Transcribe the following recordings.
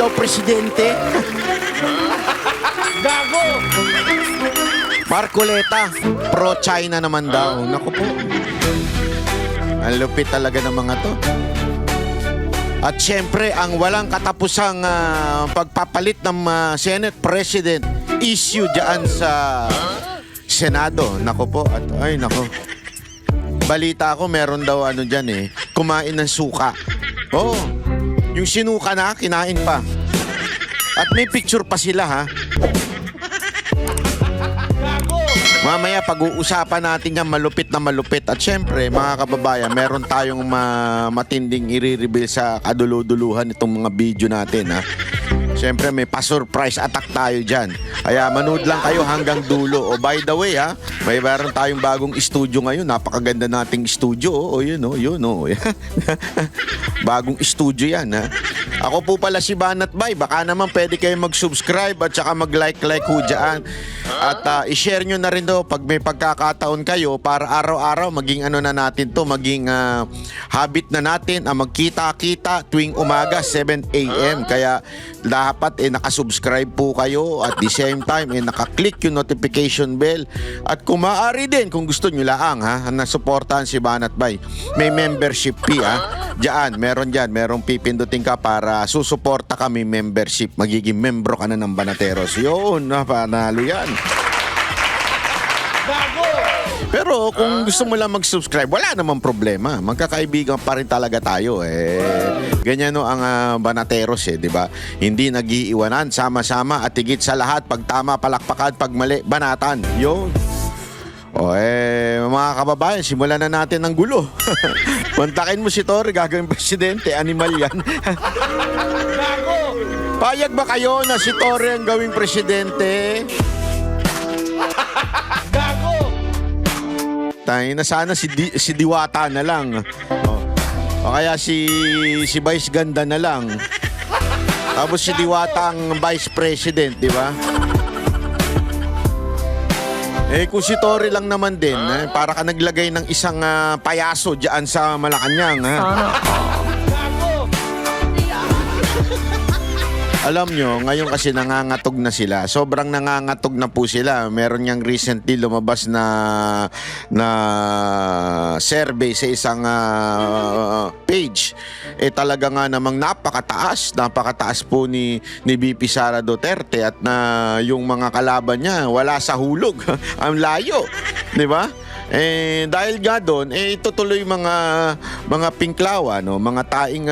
daw presidente. Gago! Marcoleta, pro-China naman daw. Naku po. Ang lupit talaga ng mga to. At syempre, ang walang katapusang pagpapalit ng Senate President issue dyan sa Senado. Naku po. At, ay, naku. Balita ko, meron daw ano dyan kumain ng suka. Oo. Yung sinuka na, kinain pa. At may picture pa sila, ha? Mamaya pag-uusapan natin yan malupit na malupit. At syempre, mga kababayan, meron tayong matinding i-reveal sa kaduluduluhan itong mga video natin, ha? Syempre, may pa-surprise attack tayo dyan. Kaya manood lang kayo hanggang dulo. O by the way, ha, may meron tayong bagong studio ngayon. Napakaganda nating studio. O yun, yun. Bagong studio yan, ha. Ako po pala si Banat Bay. Baka naman pwede kayo mag-subscribe at saka mag-like ho dyan. At i-share nyo na rin daw pag may pagkakataon kayo para araw-araw maging ano na natin to, maging habit na natin ang magkita-kita tuwing umaga 7 a.m. Kaya dapat nakasubscribe po kayo at the same time nakaklik yung notification bell. At kung maaari din, kung gusto nyo laang nasuportahan si Banat Bay, may membership fee Diyan, merong pipindutin ka para susuporta kami membership. Magiging membro ka na ng Banateros. Yun, panalo yan. Pero kung gusto mo lang mag-subscribe, wala namang problema. Magkakaibigan pa rin talaga tayo. Ganyan ang Banateros, di ba? Hindi nag-iiwanan, sama-sama at higit sa lahat, pag tama, palakpakan, pag mali, banatan. Yun. Mga kababayan, simulan na natin ang gulo. Kontakin mo si Torre, gagawing presidente, animal yan. Payag ba kayo na si Torre ang gawing presidente? Tayo na sana si Diwata na lang. O kaya si Vice Ganda na lang. Tapos si Diwata ang Vice President, di ba? Kung si Torre lang naman din, para ka naglagay ng isang payaso dyan sa Malacanang, ha? Alam nyo, ngayon kasi nangangatog na sila. Sobrang nangangatog na po sila. Meron niyang recently lumabas na survey sa isang page. Talaga nga namang napakataas po ni VP Sara Duterte at na yung mga kalaban niya wala sa hulog. Ang layo, di ba? Dahil nga doon, itutuloy mga pinklawa, no? Mga taing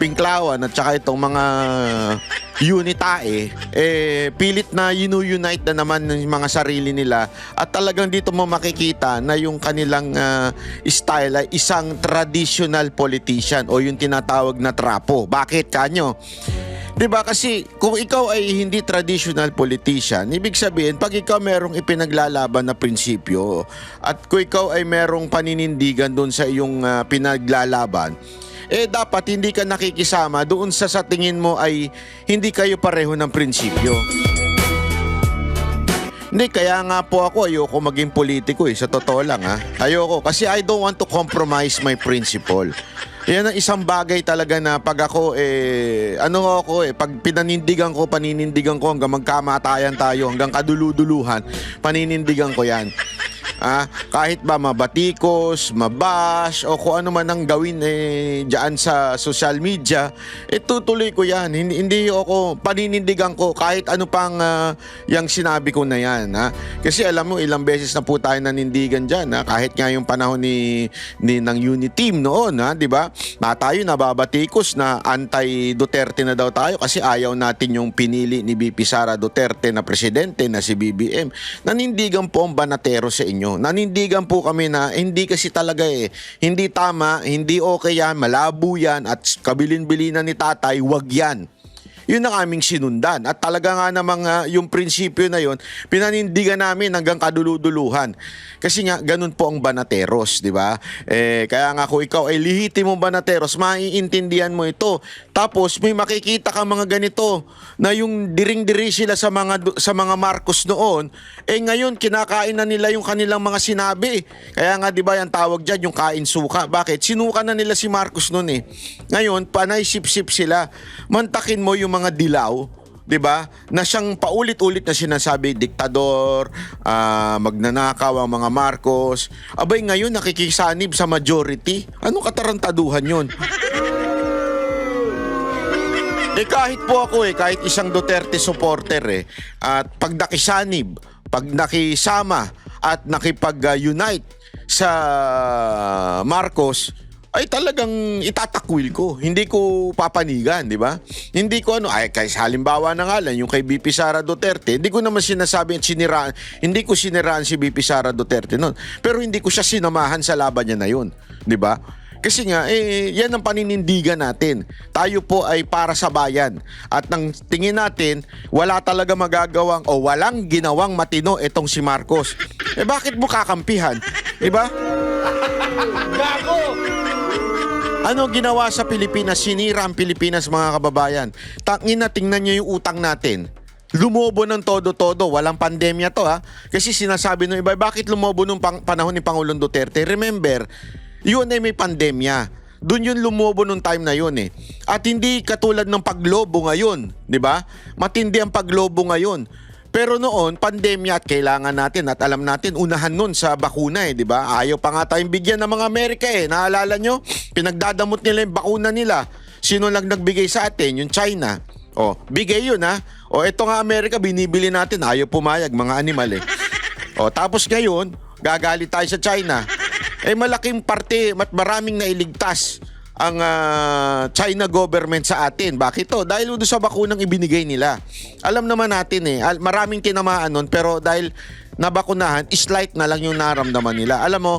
pinklawan at saka itong mga unitae, pilit na unite na naman ng mga sarili nila at talagang dito mo makikita na yung kanilang style ay isang traditional politician o yung tinatawag na trapo. Bakit kanyo? Diba kasi kung ikaw ay hindi traditional politician, ibig sabihin pag ikaw merong ipinaglalaban na prinsipyo at kung ikaw ay merong paninindigan doon sa iyong pinaglalaban, dapat hindi ka nakikisama doon sa tingin mo ay hindi kayo pareho ng prinsipyo. Hindi, kaya nga po ako ayoko maging politiko sa totoo lang Ayoko kasi I don't want to compromise my principle. Yan ang isang bagay talaga na pag ako pag paninindigan ko hanggang magkamatayan tayo, hanggang kaduluduluhan, paninindigan ko yan. Kahit ba mabatikos, mabash o kung ano man ang gawin diyan sa social media, tutuloy ko yan. Hindi ako paninindigan ko kahit ano pang yung sinabi ko na yan. Kasi alam mo, ilang beses na po tayo nanindigan diyan. Kahit nga yung panahon ng Uniteam noon, di ba? Tayo nababatikos na anti-Duterte na daw tayo kasi ayaw natin yung pinili ni VP Sara Duterte na presidente na si BBM. Nanindigan po ang Banatero sa inyo. Nanindigan po kami na hindi kasi talaga hindi tama, hindi okay yan, malabo yan at kabilin-bilinan ni tatay, wag yan. yun ang aming sinundan. At talaga nga namang yung prinsipyo na yun, pinanindigan namin hanggang kaduluduluhan. Kasi nga, ganun po ang Banateros, di ba? Kaya nga kung ikaw ay lihitimong Banateros, maiintindihan mo ito. Tapos may makikita kang mga ganito na yung diring-diri sila sa mga Marcos noon, ngayon kinakain na nila yung kanilang mga sinabi. Kaya nga 'di ba yung tawag diyan yung kain suka. Bakit? Sinuka na nila si Marcos noon Ngayon panay sip-sip sila. Mantakin mo yung mga dilaw, 'di ba? Na siyang paulit-ulit na sinasabi diktador, magnanakaw ang mga Marcos. Abay ngayon nakikisanib sa majority. Anong katarantaduhan 'yon? Kahit po ako kahit isang Duterte supporter at pag nakisanib, pag nakisama at nakipag-unite sa Marcos, ay talagang itatakwil ko. Hindi ko papanigan, di ba? Hindi ko kay halimbawa na nga lang, yung kay BP Sara Duterte, hindi ko naman sinasabi at siniraan, hindi ko siniraan si BP Sara Duterte noon. Pero hindi ko siya sinamahan sa laban niya na yun, di ba? Kasi nga, yan ang paninindigan natin. Tayo po ay para sa bayan. At nang tingin natin, wala talaga magagawang o walang ginawang matino itong si Marcos. Bakit mo kakampihan? Diba? Gago! Ano ginawa sa Pilipinas? Sinira ang Pilipinas, mga kababayan. Tingnan nyo yung utang natin. Lumobo ng todo-todo. Walang pandemya to Kasi sinasabi ng iba, bakit lumobo nung panahon ni Pangulong Duterte? Remember, yun ay may pandemya. Doon yun lumobo nung time na yun At hindi katulad ng paglobo ngayon, di ba? Matindi ang paglobo ngayon. Pero noon, pandemya at kailangan natin at alam natin, unahan nun sa bakuna di ba? Ayaw pa nga tayong bigyan ng mga Amerika Naalala nyo? Pinagdadamot nila yung bakuna nila. Sino lang nagbigay sa atin? Yung China. Bigay yun ito nga Amerika, binibili natin. Ayaw pumayag, mga animal tapos ngayon, gagalit tayo sa China. Malaking parte at maraming nailigtas ang China government sa atin. Bakit to? Dahil doon sa bakunang ibinigay nila. Alam naman natin maraming tinamaan nun, pero dahil nabakunahan, slight na lang yung naramdaman nila. Alam mo,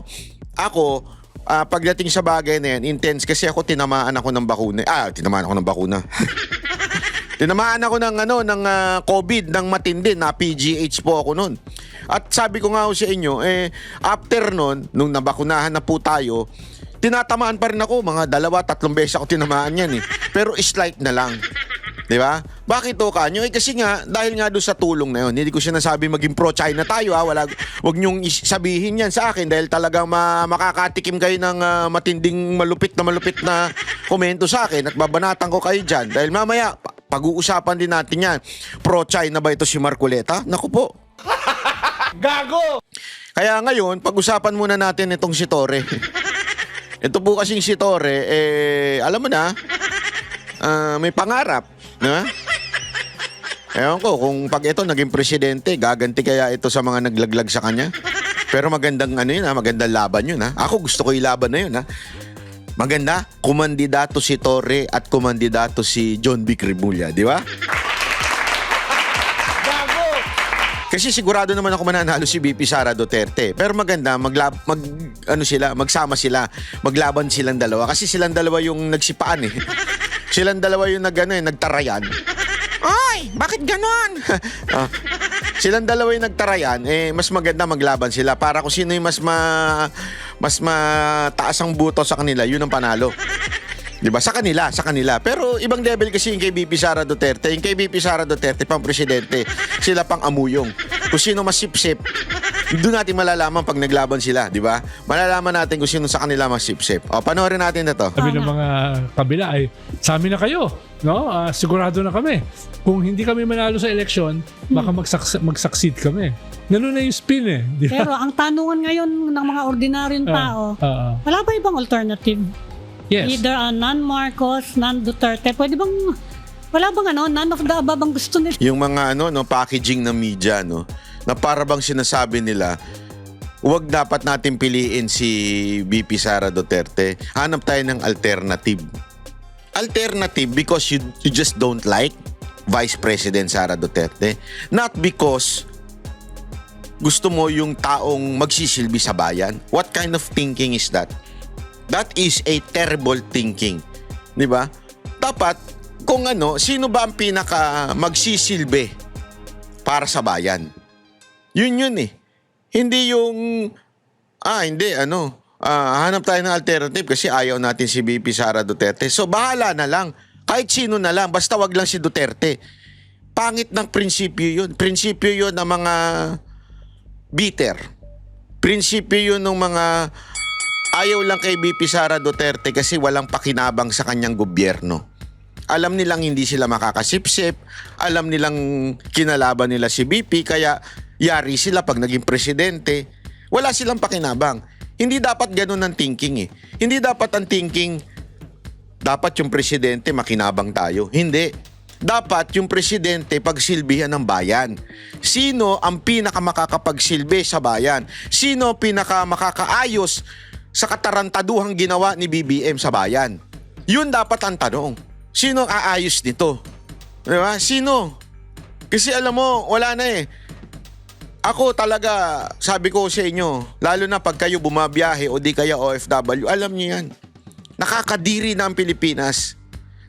ako, pagdating sa bagay na yan, intense kasi ako tinamaan ako ng bakuna. Tinamaan ako ng bakuna. Tinamaan ako ng COVID ng matindi, na PGH po ako noon. At sabi ko nga sa inyo, after nun, nung nabakunahan na po tayo, tinatamaan pa rin ako. Mga 2-3 beses ako tinamaan yan Pero slight na lang. Di ba? Bakit to kanyo? Kasi nga, dahil nga doon sa tulong na yun, hindi ko sinasabi maging pro-China tayo Wag nyong sabihin yan sa akin dahil talagang makakatikim kayo ng matinding malupit na komento sa akin at babanatan ko kayo dyan. Dahil mamaya, pag-uusapan din natin yan. Pro-China ba ito si Marcoleta? Naku po. Gago! Kaya ngayon, pag-usapan muna natin itong si Torre. Ito po kasing si Torre, alam mo na, may pangarap. Ewan ko, kung pag ito naging presidente, gaganti kaya ito sa mga naglaglag sa kanya? Pero magandang magandang laban yun Ako gusto ko yung laban na yun Maganda, kumandidato si Torre at kumandidato si John Vic Remulla, di ba? Kasi sigurado naman ako mananalo si BP Sara Duterte. Pero maganda, magsama sila, maglaban silang dalawa. Kasi silang dalawa yung nagsipaan Silang dalawa yung nagtarayan. Ay, bakit ganon? Silang dalawa yung nagtarayan, mas maganda maglaban sila para kung sino yung mas mataas ang buto sa kanila, yun ang panalo. Diba? Sa kanila. Pero ibang level kasi yung kay BP Sara Duterte. Yung kay BP Sara Duterte, pang presidente, sila pang amuyong. Kung sino masipsip, doon natin malalaman pag naglaban sila, di ba? Malalaman natin kung sino sa kanila masipsip. Panoorin natin na to. Sabi ng mga kabila ay, sa amin na kayo, no? Sigurado na kami. Kung hindi kami manalo sa eleksyon, baka mag-succeed kami. Ganun na yung spin di ba? Pero ang tanungan ngayon ng mga ordinaryong tao, wala ba ibang alternative? Yes. Either non-Marcos, non-Duterte. Pwede bang, wala bang none of the above ang gusto nila? Yung mga packaging ng media, na para bang sinasabi nila, huwag dapat natin piliin si BP Sara Duterte. Hanap tayo ng alternative. Alternative because you just don't like Vice President Sara Duterte. Not because gusto mo yung taong magsisilbi sa bayan. What kind of thinking is that? That is a terrible thinking. Di ba? Dapat, kung sino ba ang pinaka magsisilbi para sa bayan. Yun eh. Hindi yung, hanap tayo ng alternative kasi ayaw natin si VP Sara Duterte. So bahala na lang. Kahit sino na lang, basta wag lang si Duterte. Pangit ng prinsipyo yun. Prinsipyo yun ng mga bitter. Prinsipyo yun ng mga ayaw lang kay VP Sara Duterte kasi walang pakinabang sa kanyang gobyerno. Alam nilang hindi sila makakasipsip. Alam nilang kinalaban nila si VP kaya yari sila pag naging presidente. Wala silang pakinabang. Hindi dapat ganun ang thinking eh. Hindi dapat ang thinking dapat yung presidente makinabang tayo. Hindi. Dapat yung presidente pagsilbihan ng bayan. Sino ang pinakamakakapagsilbi sa bayan? Sino pinakamakakaayos sa katarantaduhang ginawa ni BBM sa bayan? Yun dapat ang tanong. Sino ang aayos nito? Diba? Sino? Kasi alam mo, wala na eh. Ako talaga, sabi ko sa inyo, lalo na pag kayo bumabiyahe o di kaya OFW, alam niyo yan. Nakakadiri na ang Pilipinas.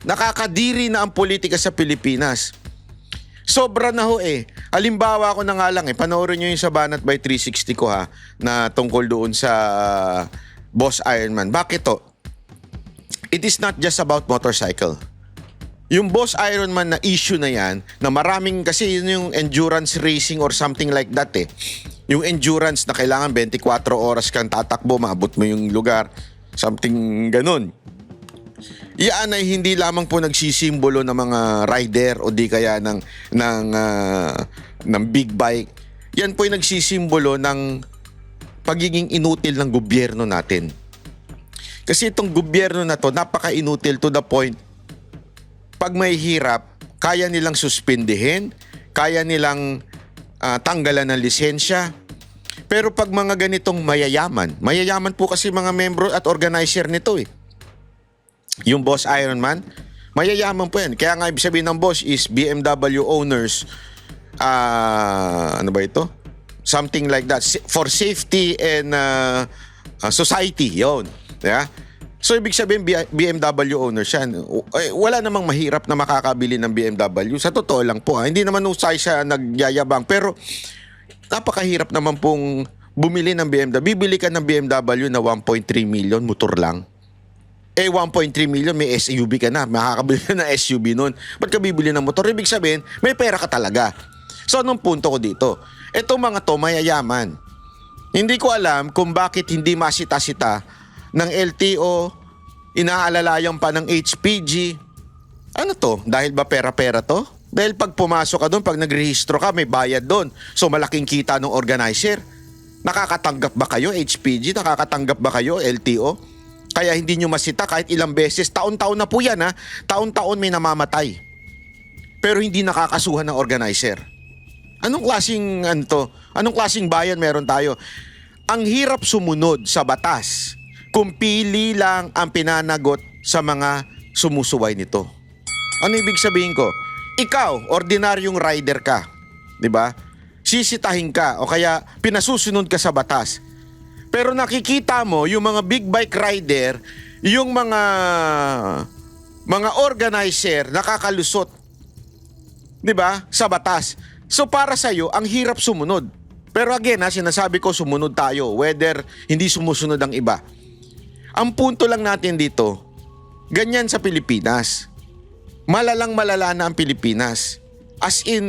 Nakakadiri na ang politika sa Pilipinas. Sobra na ho eh. Halimbawa ko na nga lang panoorin nyo yung sa Banat by 360 ko na tungkol doon sa Boss Ironman. Bakit to? It is not just about motorcycle. Yung Boss Ironman na issue na yan, na maraming kasi yun yung endurance racing or something like that eh. Yung endurance na kailangan 24 oras kang tatakbo, maabot mo yung lugar. Something ganun. Iyan ay hindi lamang po nagsisimbolo ng mga rider o di kaya ng big bike. Yan po ay nagsisimbolo ng pagiging inutil ng gobyerno natin. Kasi itong gobyerno na to napaka-inutil to the point pag may hirap, kaya nilang suspindihin, kaya nilang tanggalan ng lisensya. Pero pag mga ganitong mayayaman po kasi mga membro at organizer nito eh. Yung Boss Ironman, mayayaman po yan. Kaya nga ibig sabihin ng boss is BMW owners, ano ba ito? Something like that. For safety and society, yun. Yeah? So ibig sabihin BMW owners yan. Wala namang mahirap na makakabili ng BMW. Sa totoo lang po. Hindi naman usay siya nagyayabang. Pero napakahirap naman pong bumili ng BMW. Bibili ka ng BMW na 1.3 million, motor lang. 1.3 million, may SUV ka na. Makakabili ka ng SUV nun. Ba't ka bibili ng motor? Ibig sabihin, may pera ka talaga. So anong punto ko dito? Etong mga to, mayayaman. Hindi ko alam kung bakit hindi masita-sita ng LTO, inaalalayan pa ng HPG. Ano to? Dahil ba pera-pera to? Dahil pag pumasok ka doon, pag nagrehistro ka, may bayad doon. So malaking kita ng organizer. Nakakatanggap ba kayo HPG? Nakakatanggap ba kayo LTO? Kaya hindi nyo masita kahit ilang beses. Taon-taon na po yan ha. Taon-taon may namamatay. Pero hindi nakakasuhan ng organizer. Anong klaseng bayan meron tayo? Ang hirap sumunod sa batas kung pili lang ang pinanagot sa mga sumusuway nito. Ano ibig sabihin ko? Ikaw, ordinaryong rider ka. Diba? Sisitahin ka o kaya pinasusunod ka sa batas. Pero nakikita mo yung mga big bike rider, yung mga organizer nakakalusot, 'di ba? Sa batas. So para sa iyo, ang hirap sumunod. Pero again, sinasabi ko sumunod tayo whether hindi sumusunod ang iba. Ang punto lang natin dito, ganyan sa Pilipinas. Malalang-malala na ang Pilipinas. As in,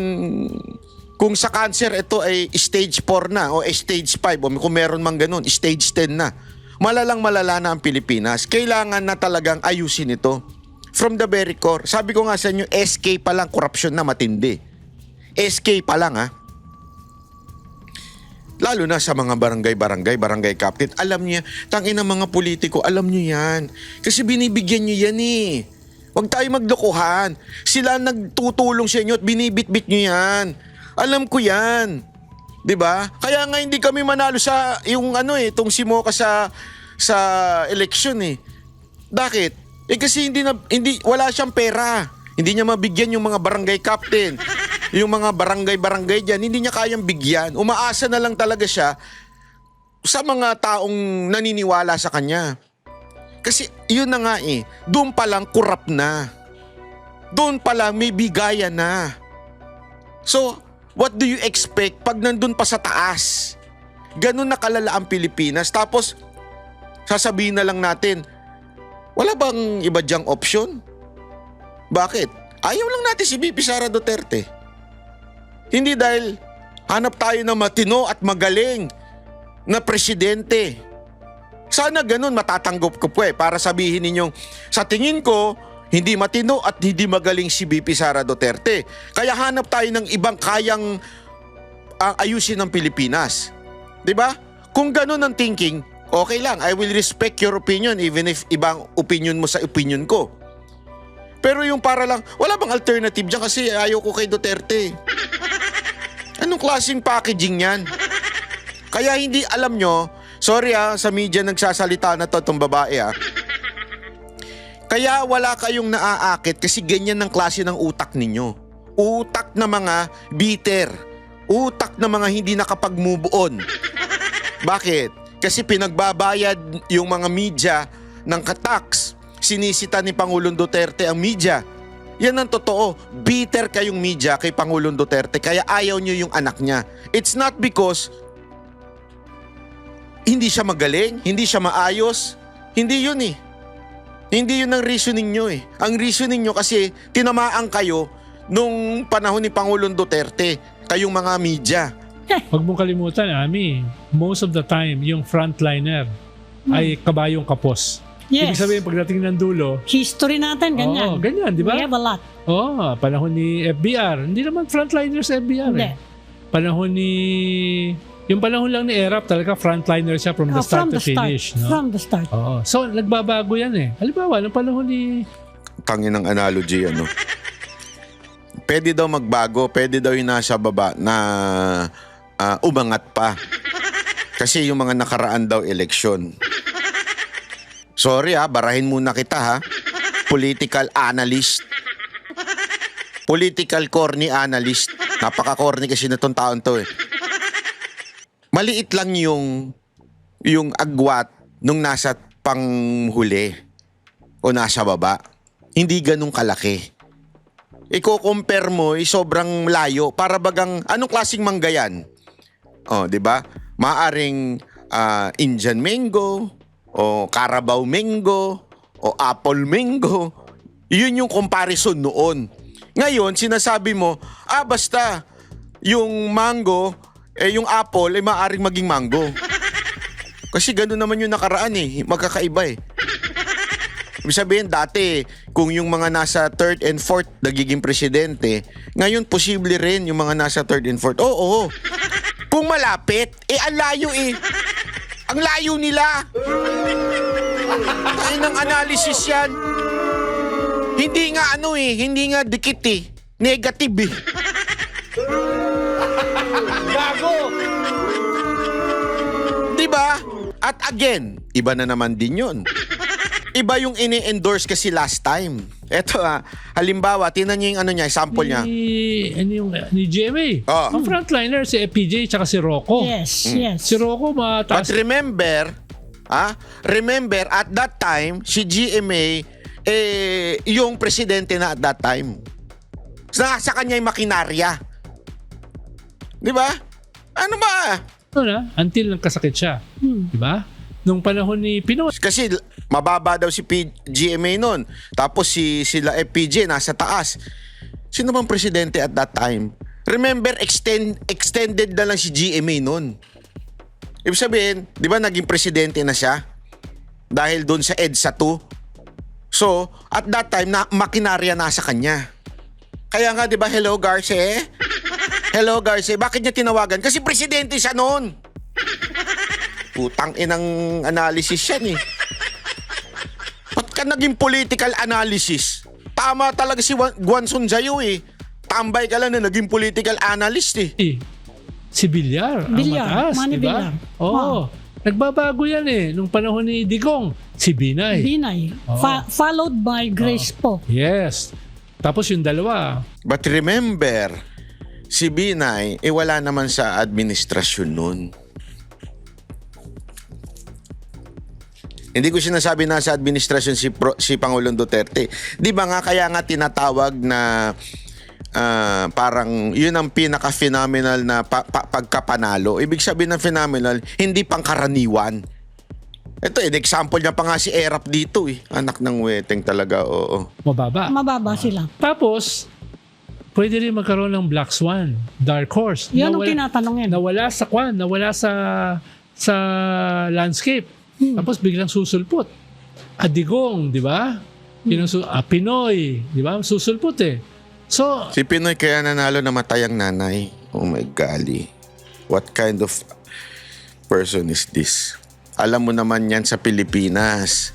kung sa cancer ito ay stage 4 na o stage 5 o kung meron mang ganun, stage 10 na. Malalang-malala na ang Pilipinas. Kailangan na talagang ayusin ito. From the very core. Sabi ko nga sa inyo, SK pa lang, korupsyon na matindi. SK pa lang Lalo na sa mga barangay captain. Alam niya, tangin ng mga politiko, alam niyo yan. Kasi binibigyan niyo yan eh. Huwag tayo maglokohan. Sila nagtutulong sa inyo at binibitbit niyo yan. Alam ko yan. 'Di ba? Kaya nga hindi kami manalo sa yung itong si Mocha sa election eh. Bakit? Kasi wala siyang pera. Hindi niya mabigyan yung mga barangay captain. Yung mga barangay diyan, hindi niya kayang bigyan. Umaasa na lang talaga siya sa mga taong naniniwala sa kanya. Kasi yun na nga doon pa lang corrupt na. Doon pa lang may bigayan na. So, what do you expect pag nandun pa sa taas? Ganun na kalala ang Pilipinas. Tapos, sasabihin na lang natin, wala bang iba dyang option? Bakit? Ayaw lang natin si VP Sara Duterte. Hindi dahil hanap tayo ng matino at magaling na presidente. Sana ganun matatanggap ko po para sabihin ninyong sa tingin ko hindi matino at hindi magaling si VP Sara Duterte. Kaya hanap tayo ng ibang kayang ayusin ng Pilipinas. 'Di ba? Kung ganun ang thinking, okay lang. I will respect your opinion even if ibang opinion mo sa opinion ko. Pero yung para lang, wala bang alternative dyan kasi ayaw ko kay Duterte. Anong klaseng packaging yan? Kaya hindi alam nyo, sorry sa media nagsasalita na to itong babae Kaya wala kayong naaakit kasi ganyan ng klase ng utak ninyo. Utak na mga bitter. Utak na mga hindi nakapag-move on. Bakit? Kasi pinagbabayad yung mga media ng katax. Sinisita ni Pangulong Duterte ang media. Yan ang totoo. Bitter kayong media kay Pangulong Duterte kaya ayaw nyo yung anak niya. It's not because hindi siya magaling, hindi siya maayos. Hindi yun Hindi yun ang reasoning nyo Ang reasoning nyo kasi tinamaan kayo nung panahon ni Pangulong Duterte, kayong mga media. Huwag mong kalimutan, Ami, most of the time, yung frontliner ay kabayong kapos. Ibig Yes. sabihin, pagdating ng dulo, History natin, ganyan. Oo, ganyan, di ba? We have a lot. Panahon ni FBR. Hindi naman frontliner sa FBR Hindi. Panahon ni... Yung panahon lang ni Erap, talaga frontliner siya from the start to finish. No? From the start. So, nagbabago yan Halimbawa, nung panahon ni... Tangin ng analogy Pwede daw magbago, pwede daw yung nasa baba na umangat pa. Kasi yung mga nakaraan daw eleksyon. Sorry barahin muna kita Political analyst. Political corny analyst. Napaka-corny kasi na tong taon to Maliit lang yung agwat nung nasa panghuli o nasa baba. Hindi ganun kalaki. Iko-compare mo, sobrang layo. Para bagang, anong klaseng mangga yan? Di ba? Maaring Indian mango, o Carabao mango, o apple mango. Yun yung comparison noon. Ngayon, sinasabi mo, basta yung mango, yung apple ay maaaring maging mango. Kasi gano'n naman yung nakaraan magkakaiba Ibig sabihin, dati, kung yung mga nasa 3rd and 4th nagiging presidente, ngayon posible rin yung mga nasa 3rd and 4th. Oo. Kung malapit, ang layo Ang layo nila. Ay, ng analysis yan. Hindi nga hindi nga dikit Negative Gago. Diba? At again, iba na naman din yun. Iba yung ini-endorse kasi last time. Eto halimbawa, tinan niyo yung sample niya. Ni GMA. Ang frontliner si FPJ tsaka si Rocco. Yes. Si Rocco mataas. But remember at that time, si GMA, yung presidente na at that time. Sa kanya yung makinarya. Di ba? Ano ba? Until nagkasakit siya. Di ba? Nung panahon ni Pinoy. Kasi mababa daw si GMA nun. Tapos sila FPJ nasa taas. Sino bang presidente at that time? Remember, extended na lang si GMA nun. Ibig sabihin, di ba naging presidente na siya? Dahil doon sa EDSA 2. So, at that time, makinarya nasa kanya. Kaya nga, di ba, hello Garce? Hello Garce, bakit niya tinawagan? Kasi presidente siya noon. Putang inang analysis yan Ba't ka naging political analysis? Tama talaga si Guanzon Zayo Tambay ka lang na naging political analyst Si Villar, ang mataas, Manny di ba? Villar. Nagbabago yan nung panahon ni Digong, si Binay. Followed by Grace po. Yes. Tapos yung dalawa. But remember, si Binay, wala naman sa administrasyon nun. Hindi ko sinasabi na sa administrasyon si Pangulong Duterte. Di ba nga kaya nga tinatawag na parang yun ang pinaka-phenomenal na pagkapanalo. Ibig sabihin ng phenomenal, hindi pangkaraniwan. Ito, example niya pa nga si Erap dito eh. Anak ng weteng talaga, oo. Mababa sila. Tapos, pwede rin magkaroon ng Black Swan, Dark Horse. Yan ang tinatanong yan. Nawala sa landscape. Tapos biglang susulpot. Adigong, di ba? Pinoy, di ba? Susulpot eh. So, Si Pinoy kaya nanalo, namatay ang nanay. Oh my golly. What kind of person is this? Alam mo naman yan sa Pilipinas.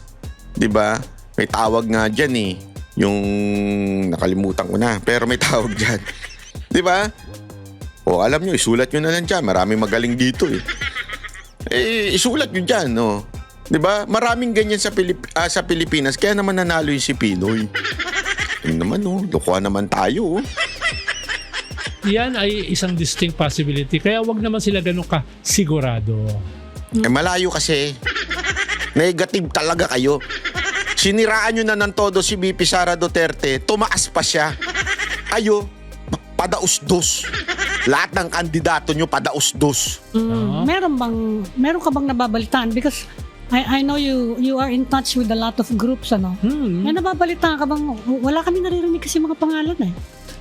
'Di ba? May tawag nga diyan eh. Yung nakalimutan ko na, pero may tawag diyan. 'Di ba? O alam nyo, isulat nyo na lang dyan. Maraming magaling dito eh. Isulat nyo dyan, no? 'Di ba? Maraming ganyan sa Pilipinas, kaya naman nanalo yung si Pinoy. Yun naman, no? Lukuhan naman tayo, oh. yan ay isang distinct possibility. Kaya wag naman sila ganun ka sigurado. Malayo kasi. Negative talaga kayo. Siniraan nyo na ng todo si BP Sara Duterte, tumaas pa siya. Kayo, padaus-dos. Lahat ng kandidato nyo, padaus-dos. Meron ka bang nababalitaan? Because I know you are in touch with a lot of groups, ano? May nababalitaan ka bang, wala kami naririnig kasi mga pangalan eh.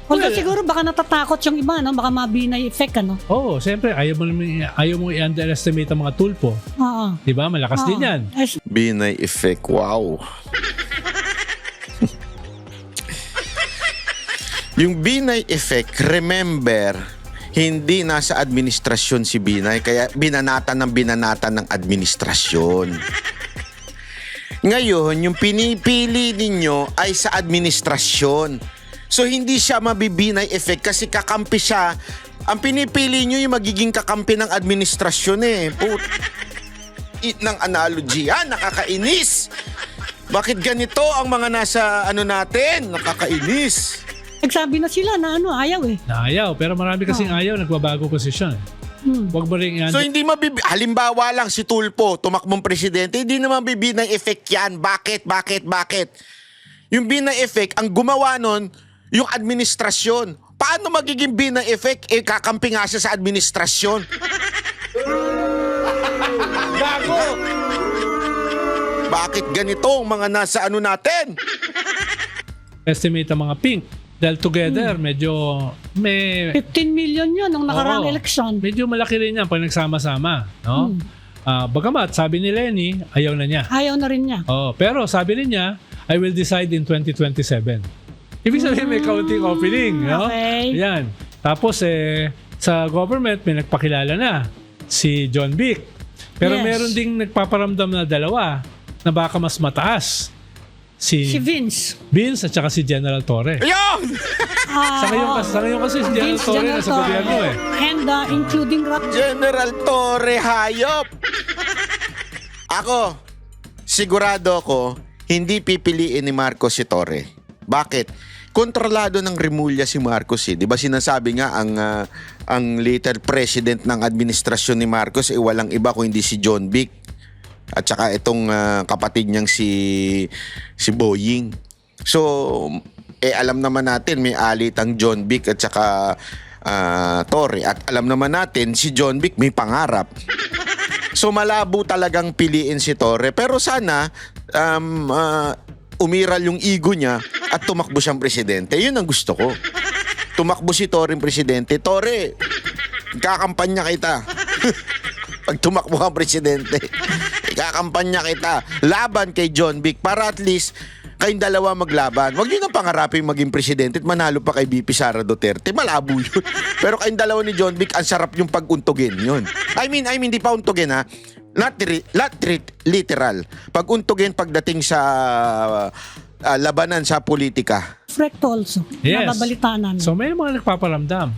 Although siguro baka natatakot yung iba, no? Baka mabinay effect, ano? Oo, siyempre, ayaw mo i-underestimate ang mga tulpo. Oo. Diba? Malakas din yan. Binay effect, wow. Yung Binay effect, remember, hindi nasa administrasyon si Binay, kaya binanatan ng administrasyon. Ngayon, yung pinipili ninyo ay sa administrasyon. So, hindi siya mabibinay effect kasi kakampi siya. Ang pinipili nyo yung magiging kakampi ng administrasyon eh. Ng analogy. Nakakainis. Bakit ganito ang mga nasa natin? Nakakainis. Nagsabi na sila na ayaw eh. Ayaw, pero marami kasing ayaw, nagbabago posisyon. Wag mo rin So hindi halimbawa lang si Tulfo, tumakbong presidente, hindi naman bibinay effect yan. Bakit? Yung binay effect, ang gumawa nun, yung administrasyon. Paano magiging binay effect? Kakampi nga siya sa administrasyon. Gago! Bakit ganito ang mga nasa natin? estimate ang mga pink. Dahil together, medyo may... 15 million yun nung nakaraang election. Medyo malaki rin yan pag nagsama-sama. No? Bagamat, sabi ni Lenny, ayaw na niya. Ayaw na rin niya. Pero sabi rin niya, I will decide in 2027. Ibig sabihin may counting opening. No? Okay. Yan. Tapos sa government, may nagpakilala na si John Vic. Pero meron ding nagpaparamdam na dalawa na baka mas mataas. Si Vince. Vince at saka si General Torre. Ayun! Sa ngayon kasi si General Torre nasa gobyerno eh. And including General Torre, hayop! Ako, sigurado ako, hindi pipiliin ni Marcos si Torre. Bakit? Kontrolado ng Remulla si Marcos eh. 'Di ba sinasabi nga ang later president ng administrasyon ni Marcos walang iba kung hindi si John Vic. At saka itong kapatid niyang si Boying. So, alam naman natin may alit ang John Vic at saka Torre. At alam naman natin si John Vic may pangarap. So, malabo talagang piliin si Torre. Pero sana, umiral yung ego niya at tumakbo siyang presidente. Yun ang gusto ko. Tumakbo si Torre yung presidente. Torre, kakampanya kita. Pag tumakbo ang presidente, ikakampanya kita. Laban kay John Vic para at least kayong dalawa maglaban. Huwag yun ang pangarapin maging presidente at manalo pa kay BP Sara Duterte. Malabo yun. Pero kayong dalawa ni John Vic, ang sarap yung pag-untugin yun. I mean, di pa untugin ha. Not literal. Pag-untugin pagdating sa labanan sa politika. Reflect also. Yes. Nababalitaan namin. So may mga nagpaparamdam.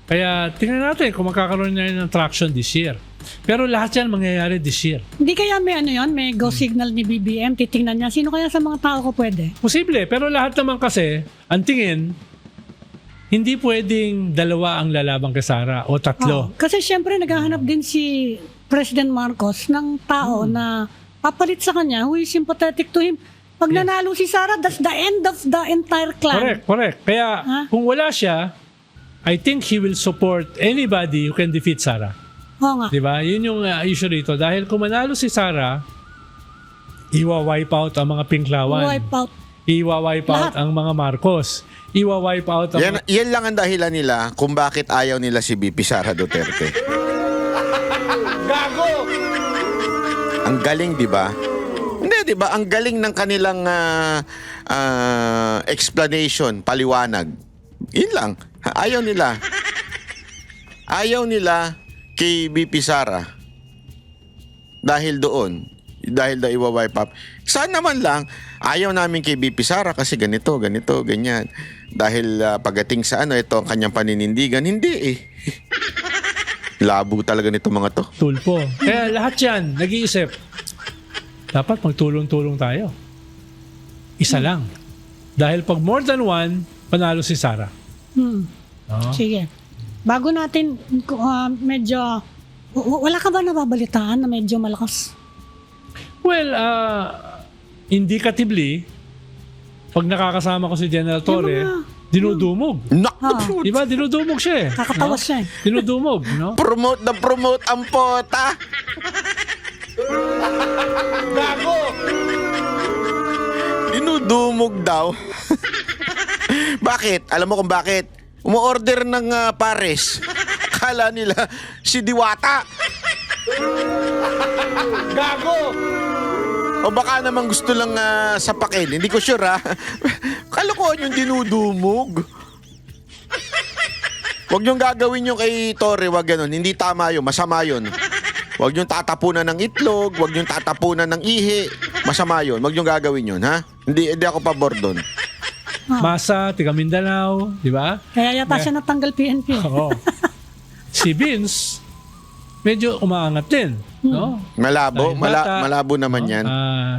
Kaya tingnan natin kung magkakaroon na ng traction this year. Pero lahat yan mangyayari this year. Hindi kaya may go signal ni BBM, titingnan niya, sino kaya sa mga tao ko pwede? Posible, pero lahat naman kasi, ang tingin, hindi pwedeng dalawa ang lalabang kay Sara o tatlo. Kasi syempre naghahanap din si President Marcos ng tao na papalit sa kanya who is sympathetic to him. Pag nanalo si Sara, that's the end of the entire clan. Correct. Kaya kung wala siya, I think he will support anybody who can defeat Sara. Oo nga. Diba? Yun yung issue rito. Dahil kung manalo si Sara, iwa-wipe out ang mga Pinklawan. Wipe out. Iwa-wipe out Lahat. ang mga Marcos. Iwa-wipe out ang Yan lang ang dahilan nila kung bakit ayaw nila si BP Sara Duterte. Gago! Ang galing, di ba? Hindi, di ba? Ang galing ng kanilang explanation, paliwanag. Yun lang. Ayaw nila. Ayaw nila kay BP Sara. Dahil doon. Dahil daw iwa-wipe up. Saan naman lang, ayaw namin kay BP Sara kasi ganito, ganyan. Dahil pagdating sa ito ang kanyang paninindigan. Hindi eh. Labo talaga nito mga to. tulpo. Kaya lahat yan, nag-iisip. Dapat magtulong-tulong tayo. Isa lang. Dahil pag more than one, panalo si Sara. No? Sige. Bago natin, medyo, wala ka ba nababalitaan na medyo malakas? Well, indicatively, pag nakakasama ko si General Torre, dinudumog. Naku! Diba? Dinudumog siya eh. Kakatawas siya eh. Dinudumog, no? Promote na promote ang pota. Gago! Dinudumog daw. Bakit? Alam mo kung bakit? Umu-order ng pares. Akala nila si Diwata. Gago! O baka naman gusto lang sapakin. Hindi ko sure ha. Kalokohan yung dinudumog. Huwag niyong gagawin yung kay Torre, wag ganun. Hindi tama yun, masama yun. Huwag niyong tatapunan ng itlog, huwag niyong tatapunan ng ihi. Masama yun, huwag niyong gagawin yun, ha? Hindi ako pabor doon. Masa, tiga Mindanao, di ba? Kaya yata siya natanggal PNP. Oo. Si Vince, medyo umaangat din, no? Malabo, Dahil bata, malabo naman no? yan.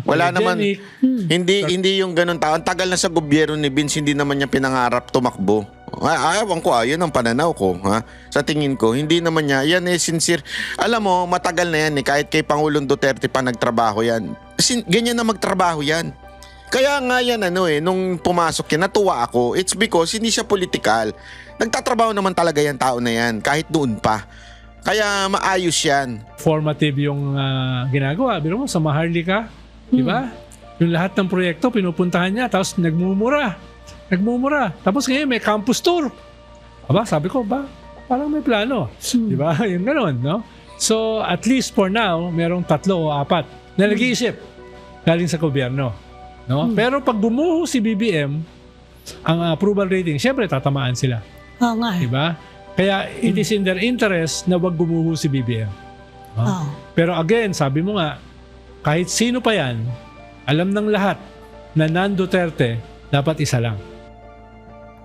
Wala naman, Telegenic. hindi yung ganun tao. Ang tagal na sa gobyerno ni Vince, hindi naman niya pinangarap tumakbo. Ayaw ko, yun ang pananaw ko. Ha? Sa tingin ko, hindi naman niya. Yan eh, sincere. Alam mo, matagal na yan eh. Kahit kay Pangulong Duterte pa nagtrabaho yan. Ganyan na magtrabaho yan. Kaya nga yan, nung pumasok yan, natuwa ako. It's because hindi siya political. Nagtatrabaho naman talaga yan tao na yan. Kahit doon pa. Kaya maayos yan. Formative yung ginagawa. Biro mo, sa Maharlika, di ba? Yung lahat ng proyekto, pinupuntahan niya, tapos nagmumura. Tapos ngayon may campus tour. Aba, sabi ko, parang may plano. Di ba? Yung ganun, no? So, at least for now, merong 3 o 4 na nag-iisip galing sa gobyerno. No? Pero pag bumuho si BBM, ang approval rating, syempre tatamaan sila. Oo nga eh. Di ba? Kaya it is in their interest na wag gumuho si BBM. No? Oo. Pero again, sabi mo nga, kahit sino pa yan, alam ng lahat na non-Duterte, dapat isa lang.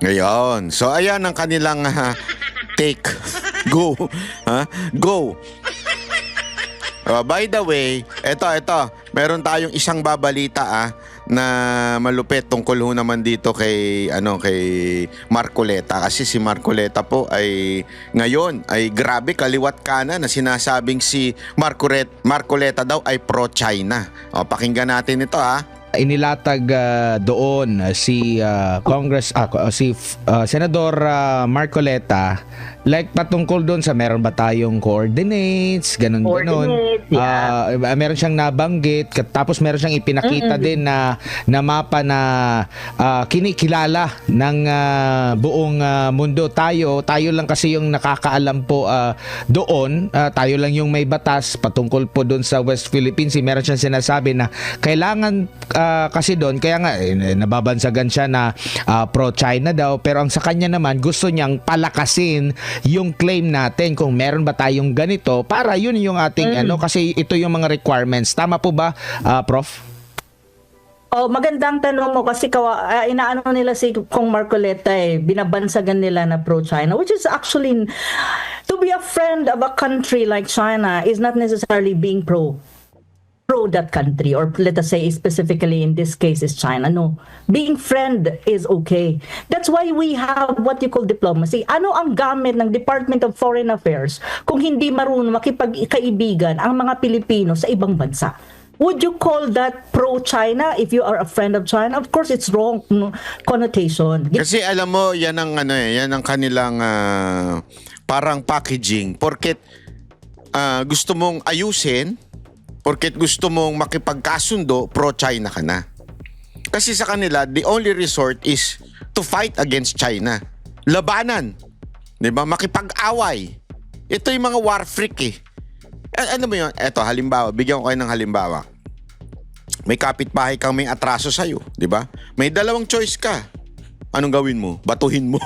Ngayon. So, ayan ang kanilang take. Go. Go. By the way, eto. Meron tayong isang babalita na malupit tungkol ho naman dito kay Marcoleta, kasi si Marcoleta po ay ngayon ay grabe kaliwat kanan na sinasabing si Marcoleta daw ay pro-China. Pakinggan natin ito Inilatag doon si Senador Marcoleta, like patungkol doon sa meron ba tayong coordinates, ganun. Meron siyang nabanggit, tapos meron siyang ipinakita din na mapa na kinikilala ng buong mundo. Tayo lang kasi yung nakakaalam po doon, tayo lang yung may batas patungkol po doon sa West Philippines. Meron siyang sinasabi na kailangan kasi doon, kaya nga nababansagan siya na pro-China daw, pero ang sa kanya naman gusto niyang palakasin yung claim natin kung meron ba tayong ganito, para yun yung ating kasi ito yung mga requirements. Tama po ba, Prof? Magandang tanong mo kasi inaano nila si Kong Marcoleta binabansagan nila na pro-China, which is actually, to be a friend of a country like China is not necessarily being pro that country, or let us say specifically in this case is China. No, being friend is okay. That's why we have what you call diplomacy. Ano ang gamit ng Department of Foreign Affairs kung hindi marunong makipagkaibigan ang mga Pilipino sa ibang bansa? would you call that pro-China if you are a friend of China? Of course, it's wrong connotation. Kasi alam mo, yan ang yan ang kanilang parang packaging. Porket gusto mong ayusin, porket gusto mong makipagkasundo, pro-China ka na. Kasi sa kanila, the only resort is to fight against China. Labanan. 'Di ba? Makipag-away. Ito yung mga war freak eh. Ano mo yun? Eto, halimbawa, bigyan ko kayo ng halimbawa. May kapitbahay kang may atraso sa'yo, di ba? May dalawang choice ka. Anong gawin mo? Batuhin mo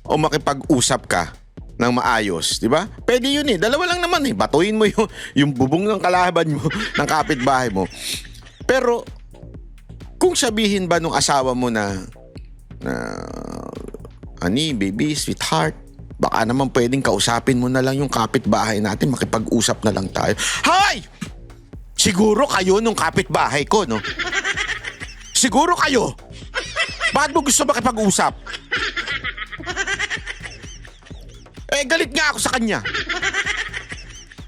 o makipag-usap ka ng maayos, di ba? Pwede yun eh. Dalawa lang naman eh. Batuhin mo yung bubong ng kalaban mo, ng kapitbahay mo. Pero, kung sabihin ba nung asawa mo na honey, baby, sweetheart, baka naman pwedeng kausapin mo na lang yung kapitbahay natin, makipag-usap na lang tayo. Hoy! Siguro kayo nung kapitbahay ko, no? Siguro kayo. Bakit mo gusto makipag-usap? Galit nga ako sa kanya.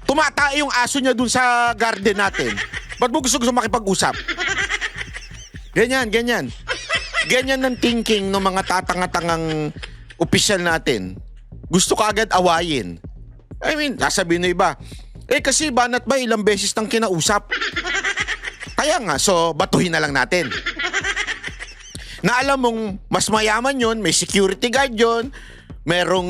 Tumatae yung aso niya dun sa garden natin. Bakit mo gusto makipag-usap? Ganyan. Ganyan ang thinking ng mga tatanga-tangang opisyal natin. Gusto ka agad awayin. I mean, sasabihin na iba, kasi banat ba ilang beses nang kinausap? Kaya nga, so batuhin na lang natin. Na alam mong mas mayaman yon, may security guard yon, merong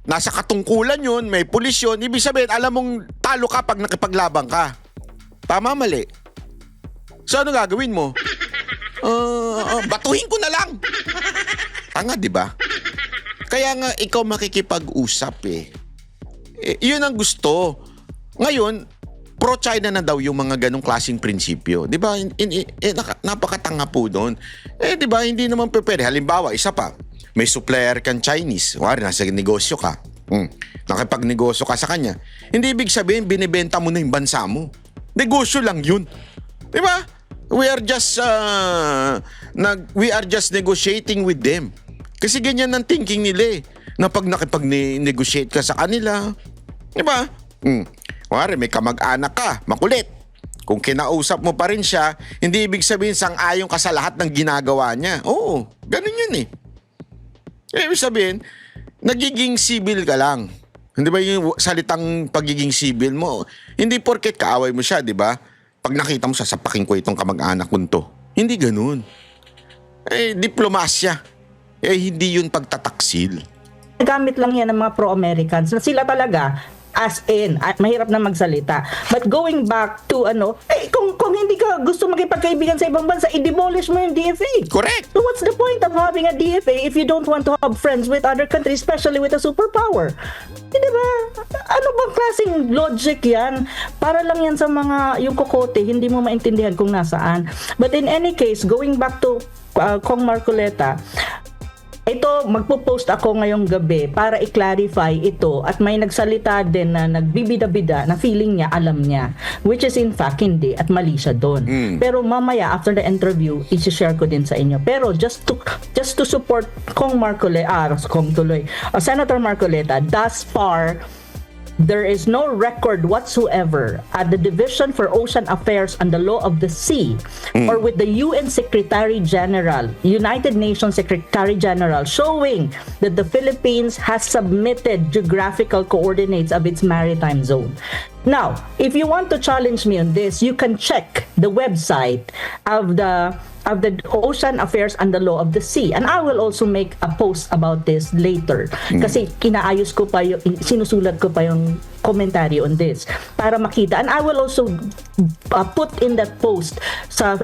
nasa katungkulan yon, may pulis yon. Ibig sabihin, alam mong talo ka pag nakipaglabang ka. Tama, mali? So ano gagawin mo? Batuhin ko na lang. Tanga, di ba? Kaya nga ikaw makikipag-usap eh. Yun ang gusto. Ngayon, pro-China na daw yung mga ganong klaseng prinsipyo. Di ba? Napakatanga po doon. Di ba? Hindi naman pwede. Halimbawa, isa pa. May supplier kang Chinese. Wari, nasa negosyo ka. Nakipagnegosyo ka sa kanya. Hindi ibig sabihin, binibenta mo na yung bansa mo. Negosyo lang yun. Di ba? We are just negotiating with them. Kasi ganyan ang thinking nila eh. Na pag nakipag-negotiate ka sa kanila, di ba? Wari, may kamag-anak ka, makulit. Kung kinausap mo pa rin siya, hindi ibig sabihin sang-ayon ka sa lahat ng ginagawa niya. Oo, ganun yun eh. Ibig sabihin, nagiging civil ka lang. Hindi ba yung salitang pagiging civil mo? Hindi porket kaaway mo siya, di ba? Pag nakita mo, sasapakin ko itong kamag-anak ko to. Hindi ganun. Diplomasya. Hindi yun pagtataksil. Gamit lang yan ng mga pro-Americans na sila talaga as in, mahirap na magsalita. But going back to kung hindi ka gusto magkipagkaibigan sa ibang bansa, i-demolish mo yung DFA. Correct. So what's the point of having a DFA if you don't want to have friends with other countries, especially with a superpower? Diba? Ano bang klaseng logic yan? Para lang yan sa mga yung kokote, hindi mo maintindihan kung nasaan. But in any case, going back to Kong Marcoleta, ito, magpo-post ako ngayong gabi para i-clarify ito at may nagsalita din na nagbibida-bida na feeling niya, alam niya. Which is in fact hindi at mali siya doon. Pero mamaya after the interview, i-share ko din sa inyo. Pero just to support Senator Marcoleta, thus far, there is no record whatsoever at the Division for Ocean Affairs and the Law of the Sea or with the UN Secretary General, United Nations Secretary General, showing that the Philippines has submitted geographical coordinates of its maritime zone. Now, if you want to challenge me on this, you can check the website of the Ocean Affairs and the Law of the Sea, and I will also make a post about this later kasi kinaayos ko pa yung sinusulat ko pa yung commentary on this para makita, and I will also put in that post sa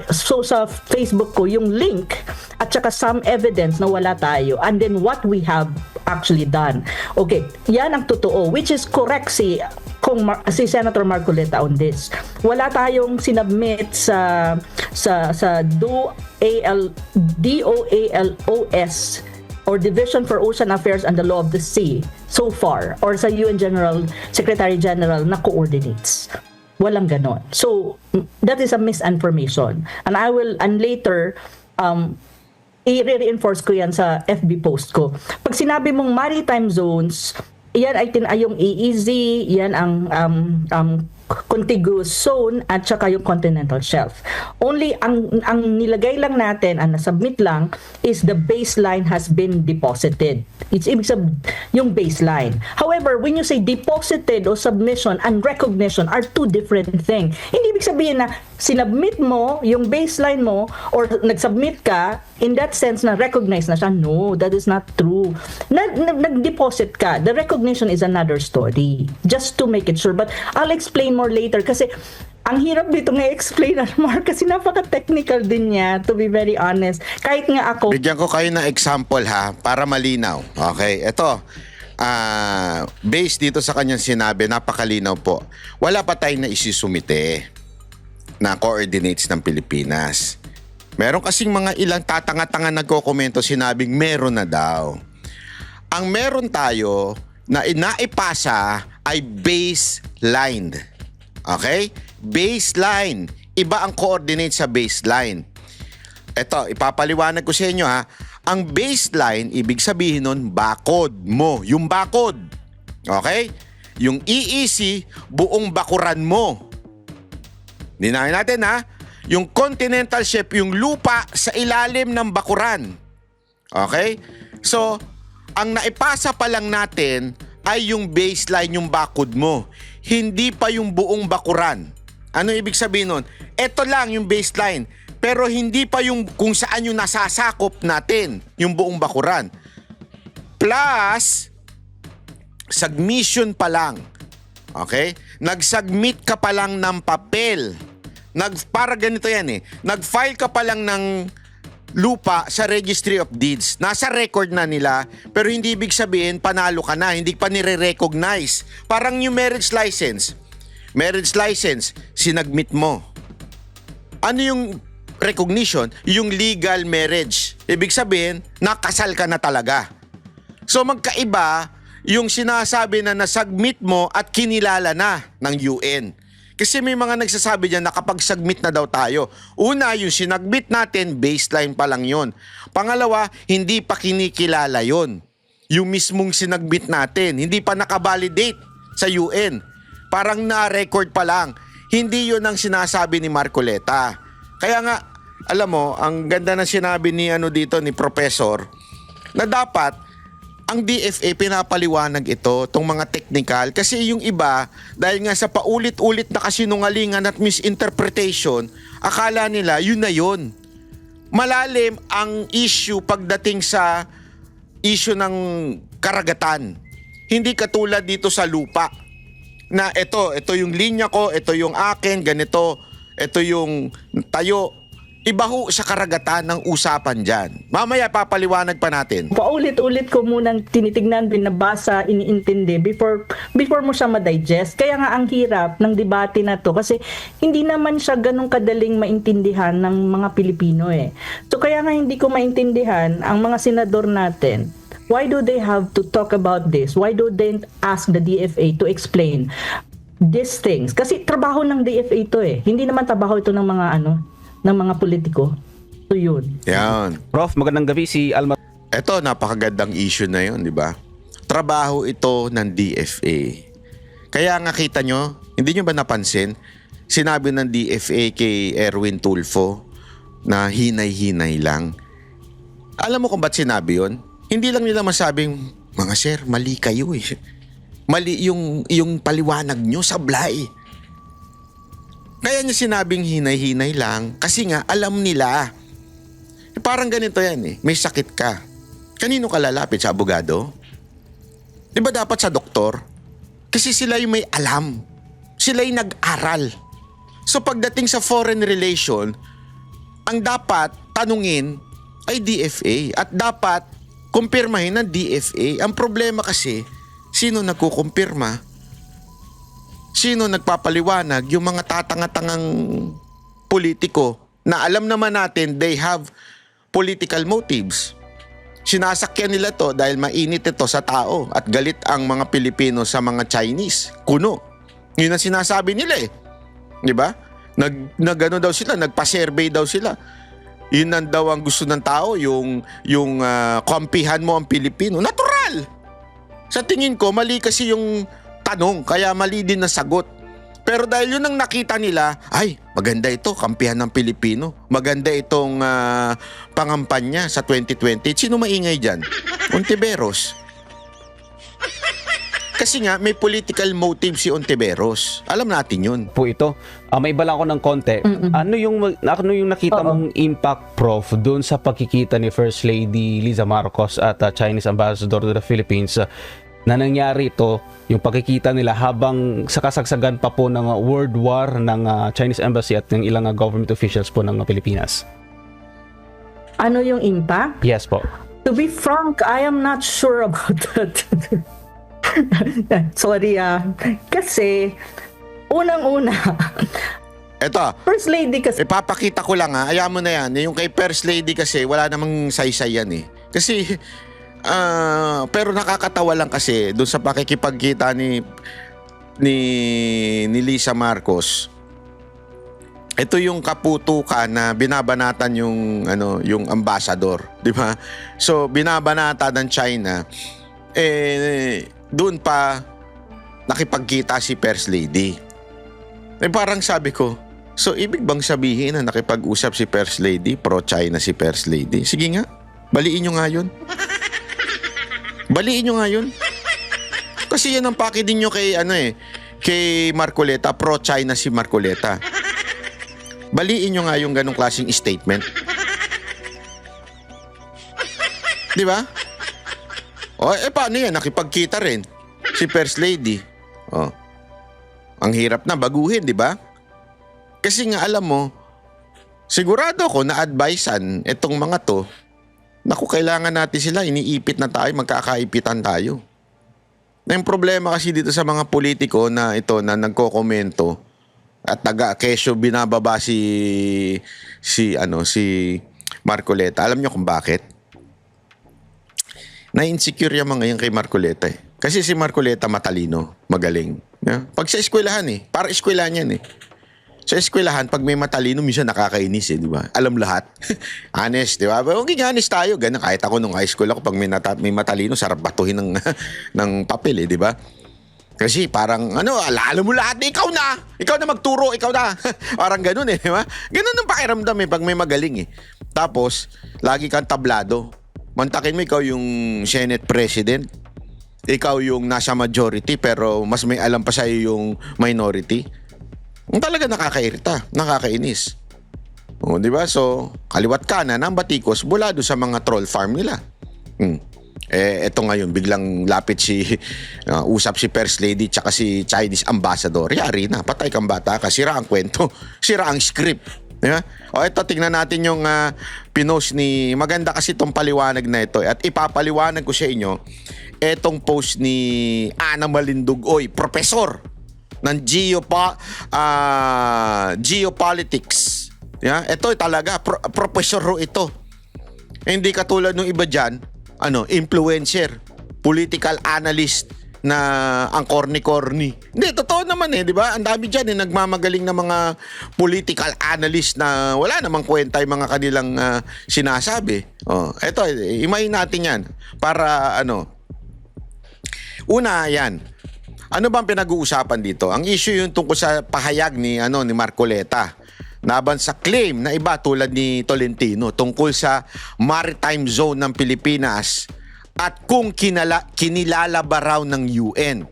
Facebook ko yung link at saka some evidence na wala tayo and then what we have actually done. Okay, yan ang totoo, which is correct si Senator Marcoleta on this. Wala tayong sinubmit sa DOALOS or Division for Ocean Affairs and the Law of the Sea so far, or sa UN Secretary General na coordinates. Walang ganon. So that is a misinformation, and later i-reinforce ko yan sa FB post ko. Pag sinabi mong maritime zones, yan ay yung EEZ, yan ang contiguous zone at saka yung continental shelf. Only ang nilagay lang natin, ang nasubmit lang, is the baseline has been deposited. It's ibig sabihin, yung baseline. However, when you say deposited o submission and recognition are two different things. Hindi ibig sabihin na sinubmit mo yung baseline mo or nag-submit ka, in that sense na recognize na siya. No, that is not true. Nag-deposit ka. The recognition is another story. Just to make it sure. But I'll explain more later kasi ang hirap dito nga explain, Mark, kasi napaka-technical din niya, to be very honest. Kahit nga ako, Bigyan ko kayo ng example ha, para malinaw. Okay, ito. Based dito sa kanyang sinabi, napakalinaw po. Wala pa tayong naisisumite na coordinates ng Pilipinas. Meron kasing mga ilang tatanga-tanga nagkokomento sinabing meron na daw. Ang meron tayo na inaipasa ay baseline. Okay? Baseline. Iba ang coordinate sa baseline. Ito, ipapaliwanag ko sa inyo ha. Ang baseline, ibig sabihin nun, bakod mo. Yung bakod. Okay? Yung EEC, buong bakuran mo. Dinahin natin ha. Yung continental shelf, yung lupa sa ilalim ng bakuran. Okay? So, ang naipasa pa lang natin ay yung baseline, yung bakod mo. Hindi pa yung buong bakuran. Ano ibig sabihin nun? Ito lang yung baseline. Pero hindi pa yung kung saan yung nasasakop natin, yung buong bakuran. Plus, submission pa lang. Okay? Nag-submit ka pa lang ng papel. Para ganito yan eh. Nag-file ka pa lang ng lupa sa Registry of Deeds. Nasa record na nila, pero hindi ibig sabihin panalo ka na, hindi pa nire-recognize. Parang yung marriage license. Marriage license, sinagmit mo. Ano yung recognition? Yung legal marriage. Ibig sabihin, nakasal ka na talaga. So magkaiba yung sinasabi na nasubmit mo at kinilala na ng UN. Kasi may mga nagsasabi dyan na kapag submit na daw tayo. Una, yung sinagmit natin, baseline pa lang yun. Pangalawa, hindi pa kinikilala yun. Yung mismong sinagmit natin, hindi pa nakabalidate sa UN. Parang na-record pa lang. Hindi yun ang sinasabi ni Marcoleta. Kaya nga, alam mo, ang ganda na sinabi ni ni Professor, na dapat ang DFA pinapaliwanag ito, itong mga technical, kasi yung iba, dahil nga sa paulit-ulit na kasinungalingan at misinterpretation, akala nila yun na yun. Malalim ang issue pagdating sa issue ng karagatan. Hindi katulad dito sa lupa, na ito yung linya ko, ito yung akin, ganito, ito yung tayo. Iba ho sa karagatan ng usapan dyan. Mamaya papaliwanag pa natin. paulit-ulit ko munang tinitignan, binabasa, iniintindi before mo siya ma-digest. Kaya nga ang hirap ng debate na to kasi hindi naman siya ganun kadaling maintindihan ng mga Pilipino eh. So kaya nga hindi ko maintindihan ang mga senador natin. Why do they have to talk about this? Why do they ask the DFA to explain these things? Kasi trabaho ng DFA to eh. Hindi naman trabaho ito ng mga politiko. So yun. Yan. Prof, magandang gabi, si Alma. Ito, napakagandang issue na yun, di ba? Trabaho ito ng DFA. Kaya nga kita nyo, hindi nyo ba napansin, sinabi ng DFA kay Erwin Tulfo na hinay-hinay lang. Alam mo kung ba't sinabi yun? Hindi lang nila masabing, mga sir, mali kayo eh. Mali yung paliwanag nyo, sablay. Kaya niya sinabing hinay-hinay lang kasi nga alam nila. Parang ganito yan eh. May sakit ka. Kanino ka lalapit? Sa abogado? Di ba dapat sa doktor? Kasi sila yung may alam. Sila yung nag-aral. So pagdating sa foreign relation, ang dapat tanungin ay DFA at dapat kumpirmahin ng DFA. Ang problema kasi, sino nagkukumpirma? Sino nagpapaliwanag? Yung mga tatanga-tangang politiko na alam naman natin they have political motives. Sinasakyan nila to dahil mainit ito sa tao at galit ang mga Pilipino sa mga Chinese. Kuno. Yun ang sinasabi nila eh. Di ba? Nag-ano daw sila, nagpa-survey daw sila. Yun ang daw ang gusto ng tao, yung kampihan mo ang Pilipino. Natural! Sa tingin ko, mali kasi yung tanong, kaya mali din na sagot. Pero dahil yun ang nakita nila, ay, maganda ito, kampihan ng Pilipino. Maganda itong pangampanya sa 2020. Sino maingay dyan? Ontiveros. Kasi nga, may political motive si Ontiveros. Alam natin yun. Po ito. May iba lang ako ng konti. Ano yung nakita mong impact, Prof, doon sa pagkikita ni First Lady Liza Marcos at Chinese Ambassador to the Philippines na nangyari ito, yung pagkikita nila habang sa kasagsagan pa po ng World War ng Chinese Embassy at ng ilang government officials po ng Pilipinas? Ano yung impact? Yes po. To be frank, I am not sure about that. Sorry kasi unang-una Eto, First Lady kasi ipapakita ko lang ayaw mo na yan. Yung kay First Lady kasi wala namang saysay yan eh. Kasi, pero nakakatawa lang kasi doon sa pakikipagkita ni Liza Marcos. Ito yung kaputukan na binabanatan yung ambassador, di ba? So, binabanata ng China. Doon pa nakipagkita si First Lady. Parang sabi ko, so ibig bang sabihin na nakipag-usap si First Lady, pro-China si First Lady? Sige nga, baliin nyo nga yun. Baliin nyo nga yun. Kasi yan ang pakidin nyo kay Marcoleta, pro-China si Marcoleta. Baliin nyo nga yung ganong klaseng statement. Di ba? Paano yan? Nakipagkita rin si First Lady. Ang hirap na baguhin, di ba? Kasi nga alam mo, sigurado ako na advisean itong mga to, naku, kailangan natin sila, iniipit na tayo, magkakaipitan tayo. Na yung problema kasi dito sa mga politiko na ito na nagkokomento at kesyo binababa si Marcoleta. Alam niyo kung bakit? Na-insecure yung mga yan kay Marcoleta eh. Kasi si Marcoleta matalino, magaling. Yeah? Pag sa eskwelahan para eskwelahan yan eh. Sa eskwelahan, pag may matalino, minsan nakakainis di ba? Alam lahat. Honest, di ba? Maging honest tayo. Ganun, kahit ako nung high school ako, pag may matalino, sarap batuhin ng papel di ba? Kasi parang, alam mo lahat ikaw na magturo, ikaw na. Parang ganun di ba? Ganun ang pakiramdam pag may magaling Tapos, lagi kang tablado. Mantakin mo, ikaw yung Senate President. Ikaw yung nasa majority pero mas may alam pa sa'yo yung minority. Talaga nakakairita, nakakainis. Di ba? So, kaliwat kanan ang batikos mula doon sa mga troll farm nila. Eto ngayon, biglang lapit usap si First Lady tsaka si Chinese Ambassador. Yari na, patay kang bata ka, sira ang kwento, sira ang script. Diba? Ito, tingnan natin yung pinost maganda kasi itong paliwanag na ito. At ipapaliwanag ko sa inyo, itong post ni Ana Malindugoy, professor ng geopolitics. Yeah? Ito talaga, professor ito. Hindi katulad ng iba dyan, influencer, political analyst na ang corny-corny. Hindi, totoo naman di ba? Ang dami dyan nagmamagaling na mga political analyst na wala namang kwenta yung mga kanilang sinasabi. Eto, imayin natin yan para una yan. Ano bang pinag-uusapan dito? Ang issue yung tungkol sa pahayag ni Marcoleta laban sa claim na iba tulad ni Tolentino tungkol sa maritime zone ng Pilipinas at kung kinilala ba raw ng UN.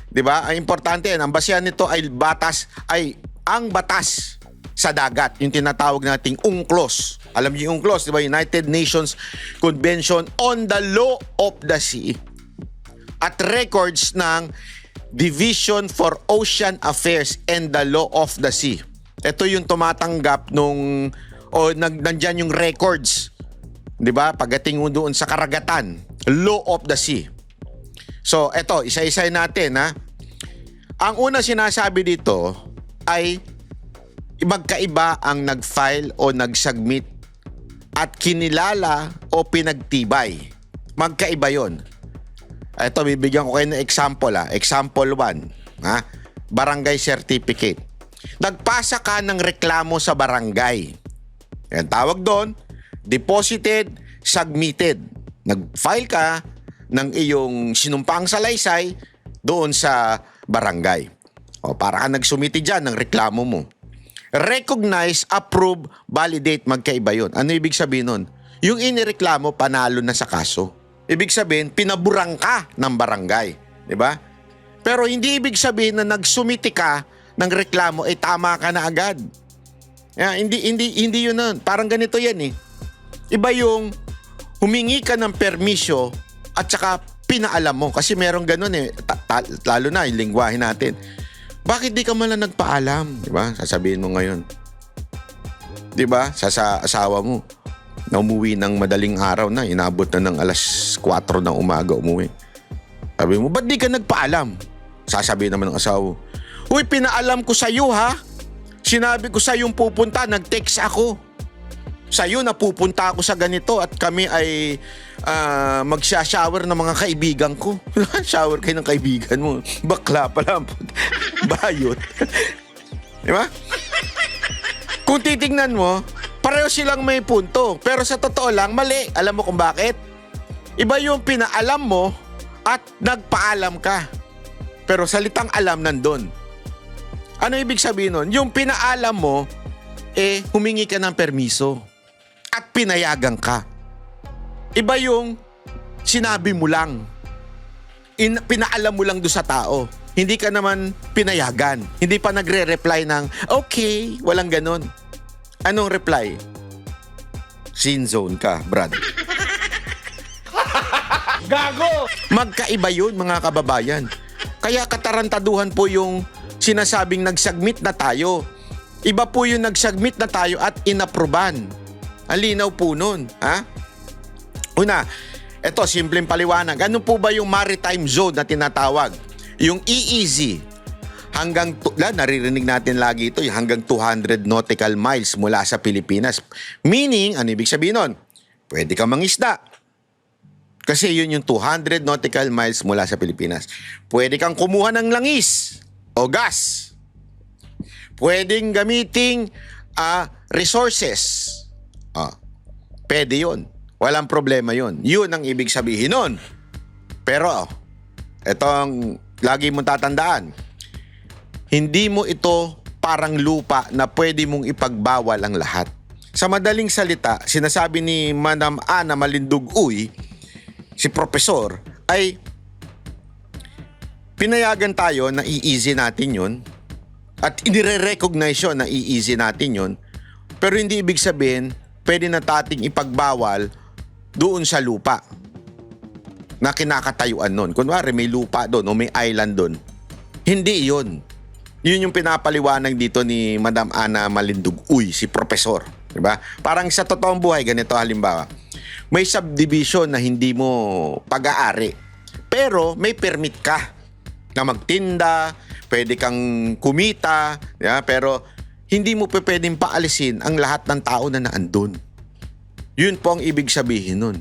'Di ba? Ang importante yan. Ang basihan nito ay ang batas sa dagat, yung tinatawag nating UNCLOS. Alam niyo yung UNCLOS, 'di ba? United Nations Convention on the Law of the Sea. At records ng Division for Ocean Affairs and the Law of the Sea. Ito yung tumatanggap nandyan yung records. 'Di ba? Pagdating mo doon sa karagatan, Law of the Sea. So, eto, isa-isay natin Ang una sinasabi dito ay magkaiba ang nag-file o nag-submit at kinilala o pinagtibay. Magkaiba 'yon. Ito, bibigyan ko kayo ng example Example 1, barangay certificate. Nagpasa ka ng reklamo sa barangay. Yan tawag doon, deposited, submitted. Nag-file ka ng iyong sinumpaang salaysay doon sa barangay. O, para ka nagsumiti dyan ng reklamo mo. Recognize, approve, validate, magkaiba yun. Ano ibig sabihin nun? Yung inireklamo, panalo na sa kaso. Ibig sabihin, pinaburang ka ng barangay. Diba? Pero hindi ibig sabihin na nagsumiti ka ng reklamo, tama ka na agad. Hindi yun nun. Parang ganito yan eh. Iba yung humingi ka ng permisyo at saka pinaalam mo. Kasi merong ganun eh. Lalo na yung lingwahe natin. Bakit di ka man lang nagpaalam? Diba? Sasabihin mo ngayon. Diba? Sa asawa mo. Na umuwi ng madaling araw na. Inabot na ng alas 4 ng umaga umuwi. Sabi mo, ba't di ka nagpaalam? Sasabihin naman ng asawa. Uy, pinaalam ko sa'yo ha. Sinabi ko sa'yo yung pupunta. Nag-text ako. Sa'yo na pupunta ako sa ganito at kami ay magsha-shower ng mga kaibigan ko. Shower kayo ng kaibigan mo. Bakla pala. Bayot. Di ba? Kung titingnan mo, pareho silang may punto. Pero sa totoo lang, mali. Alam mo kung bakit? Iba yung pinaalam mo at nagpaalam ka. Pero salitang alam nandun. Ano ibig sabihin nun? Yung pinaalam mo, humingi ka ng permiso. At pinayagan ka. Iba yung sinabi mo lang. Pinaalam mo lang doon sa tao. Hindi ka naman pinayagan. Hindi pa nagre-reply ng, okay, walang ganon. Anong reply? Sin zone ka, Brad. Gago! Magkaiba yun, mga kababayan. Kaya katarantaduhan po yung sinasabing nagsubmit na tayo. Iba po yung nagsubmit na tayo at inaproban. Ang linaw po nun. Ha? Una, ito, simpleng paliwanag. Ano po ba yung maritime zone na tinatawag? Yung EEZ, naririnig natin lagi ito, hanggang 200 nautical miles mula sa Pilipinas. Meaning, ano ibig sabihin nun? Pwede kang mangisda. Kasi yun yung 200 nautical miles mula sa Pilipinas. Pwede kang kumuha ng langis o gas. Pwedeng gamiting resources. Pwede yun. Walang problema yun. Yun ang ibig sabihin nun. Pero, itong lagi mong tatandaan, hindi mo ito parang lupa na pwede mong ipagbawal ang lahat. Sa madaling salita, sinasabi ni Madam Ana Malindug-Uy, si Profesor, ay pinayagan tayo na i-easy natin yun at inire-recognize yun na i-easy natin yun, pero hindi ibig sabihin pwede na tating ipagbawal doon sa lupa na kinakatayuan nun. Kunwari may lupa doon o may island doon. Hindi yun. Yun yung pinapaliwanag dito ni Madam Ana Malindug-Uy, si Profesor. Diba? Parang sa totoong buhay, ganito halimbawa. May subdivision na hindi mo pag-aari. Pero may permit ka na magtinda, pwede kang kumita, diba? Pero hindi mo pwedeng paalisin ang lahat ng tao na naandun. Yun po ang ibig sabihin nun.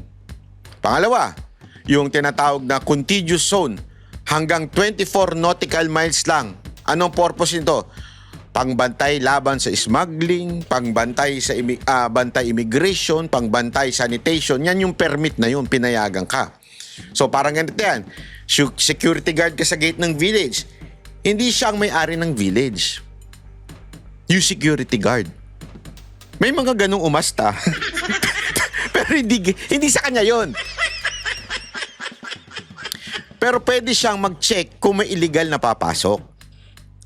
Pangalawa, yung tinatawag na contiguous zone, hanggang 24 nautical miles lang. Anong purpose nito? Pangbantay laban sa smuggling, pangbantay sa bantay immigration, pangbantay sanitation. Yan yung permit na yun, pinayagan ka. So parang ganito yan. Security guard ka sa gate ng village. Hindi siya ang may-ari ng village. Yung security guard. May mga ganong umasta. Pero hindi sa kanya yon. Pero pwede siyang mag-check kung may illegal na papasok.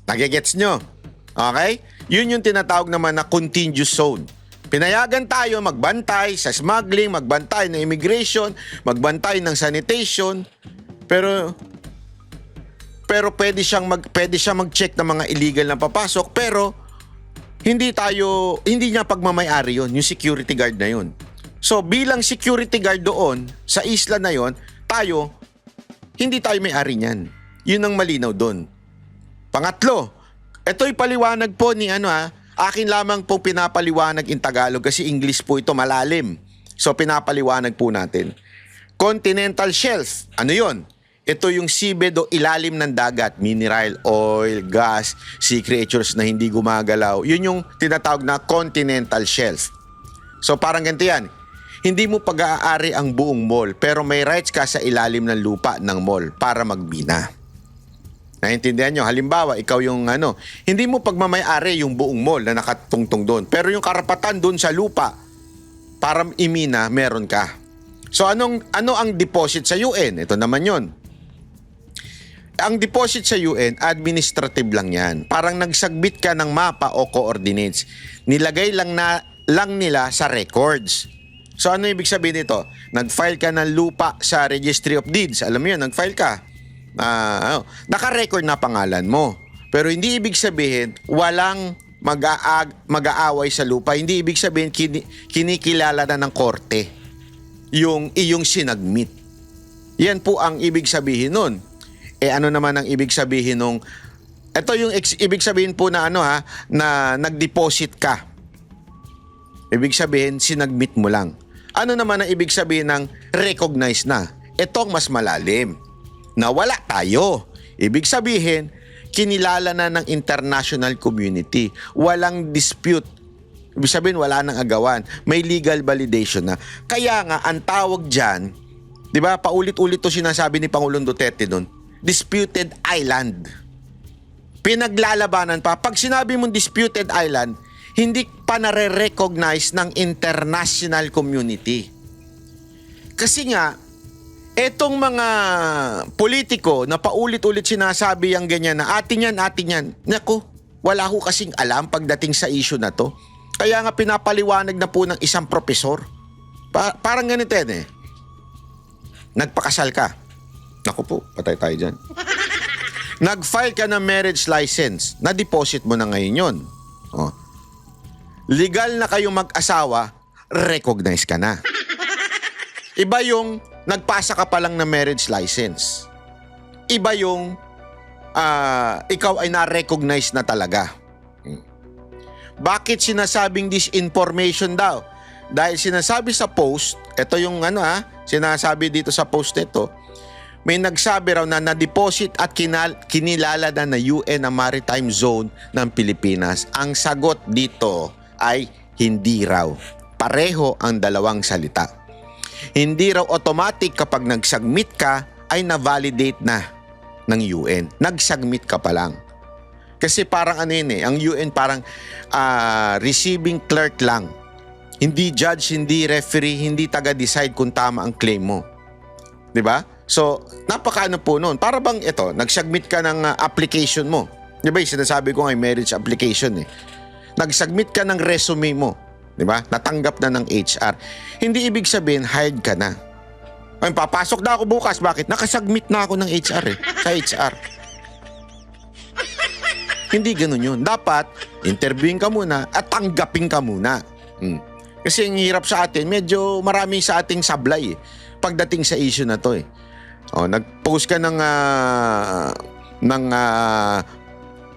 Nagigets nyo? Okay? Yun yung tinatawag naman na contiguous zone. Pinayagan tayo magbantay sa smuggling, magbantay ng immigration, magbantay ng sanitation. Pero pwede siyang mag-check ng mga illegal na papasok, pero hindi niya pagmamay-ari yun, yung security guard na yun. So bilang security guard doon sa isla na yon, hindi tayo may-ari niyan. Yun ang malinaw doon. Pangatlo, ito'y paliwanag po ni akin lamang po pinapaliwanag in Tagalog kasi English po ito malalim. So pinapaliwanag po natin. Continental shelf, ano yon? Ito yung seabed o ilalim ng dagat, mineral, oil, gas, sea creatures na hindi gumagalaw. Yun yung tinatawag na continental shelf. So parang ganito yan. Hindi mo pag-aari ang buong mall pero may rights ka sa ilalim ng lupa ng mall para magbina. Naintindihan nyo? Halimbawa, ikaw yung hindi mo pagmamay-ari yung buong mall na nakatungtong doon. Pero yung karapatan doon sa lupa para imina, meron ka. So ano ang deposit sa UN? Ito naman yon. Ang deposit sa UN, administrative lang yan. Parang nagsagbit ka ng mapa o coordinates. Nilagay lang nila sa records. So ano ibig sabihin nito? Nag-file ka ng lupa sa Registry of Deeds. Alam mo yun, nag-file ka. Naka-record na pangalan mo. Pero hindi ibig sabihin walang mag-aaway sa lupa. Hindi ibig sabihin kinikilala na ng korte yung iyong sinagmit. Yan po ang ibig sabihin nun. Ano naman ang ibig sabihin nung ito yung ibig sabihin po na na nag-deposit ka. Ibig sabihin sinagmit mo lang. Ano naman ang ibig sabihin ng recognize na? Ito ang mas malalim. Na wala tayo. Ibig sabihin, kinilala na ng international community. Walang dispute. Ibig sabihin, wala nang agawan. May legal validation na. Kaya nga, ang tawag dyan, di ba, paulit-ulit to sinasabi ni Pangulong Duterte doon, disputed island. Pinaglalabanan pa. Pag sinabi mong disputed island, hindi pa nare-recognize ng international community. Kasi nga, etong mga politiko na paulit-ulit sinasabi ang ganyan na atin yan. Naku, wala ko kasing alam pagdating sa issue na to. Kaya nga pinapaliwanag na po ng isang profesor. Parang ganito yan eh. Nagpakasal ka. Naku po, patay tayo dyan. Nag-file ka ng marriage license. Na-deposit mo na ngayon yun. Oh. Legal na kayong mag-asawa, recognize ka na. Iba yung nagpasa ka pa lang ng marriage license. Iba yung ikaw ay na-recognize na talaga. Bakit sinasabing disinformation daw? Dahil sinasabi sa post, ito yung sinasabi dito sa post nito, may nagsabi raw na na-deposit at kinilala na UN ang maritime zone ng Pilipinas. Ang sagot dito ay hindi raw. Pareho ang dalawang salita. Hindi raw automatic kapag nag-submit ka ay na-validate na ng UN. Nag-submit ka pa lang. Kasi parang ang UN parang receiving clerk lang. Hindi judge, hindi referee, hindi taga-decide kung tama ang claim mo. 'Di ba? So, napakaano po noon. Para bang ito, nag-submit ka ng application mo. 'Di ba? Sinasabi ko nga marriage application eh. Nag-submit ka ng resume mo. 'Di ba? Natanggap na ng HR. Hindi ibig sabihin hired ka na. Ay, papasok na ako bukas. Bakit? Nakasubmit na ako ng HR eh. Sa HR. Hindi ganun yun. Dapat, interviewin ka muna at tanggapin ka muna. Kasi ang hirap sa atin, medyo marami sa ating sablay pagdating sa issue na to eh. Nag-post ka ng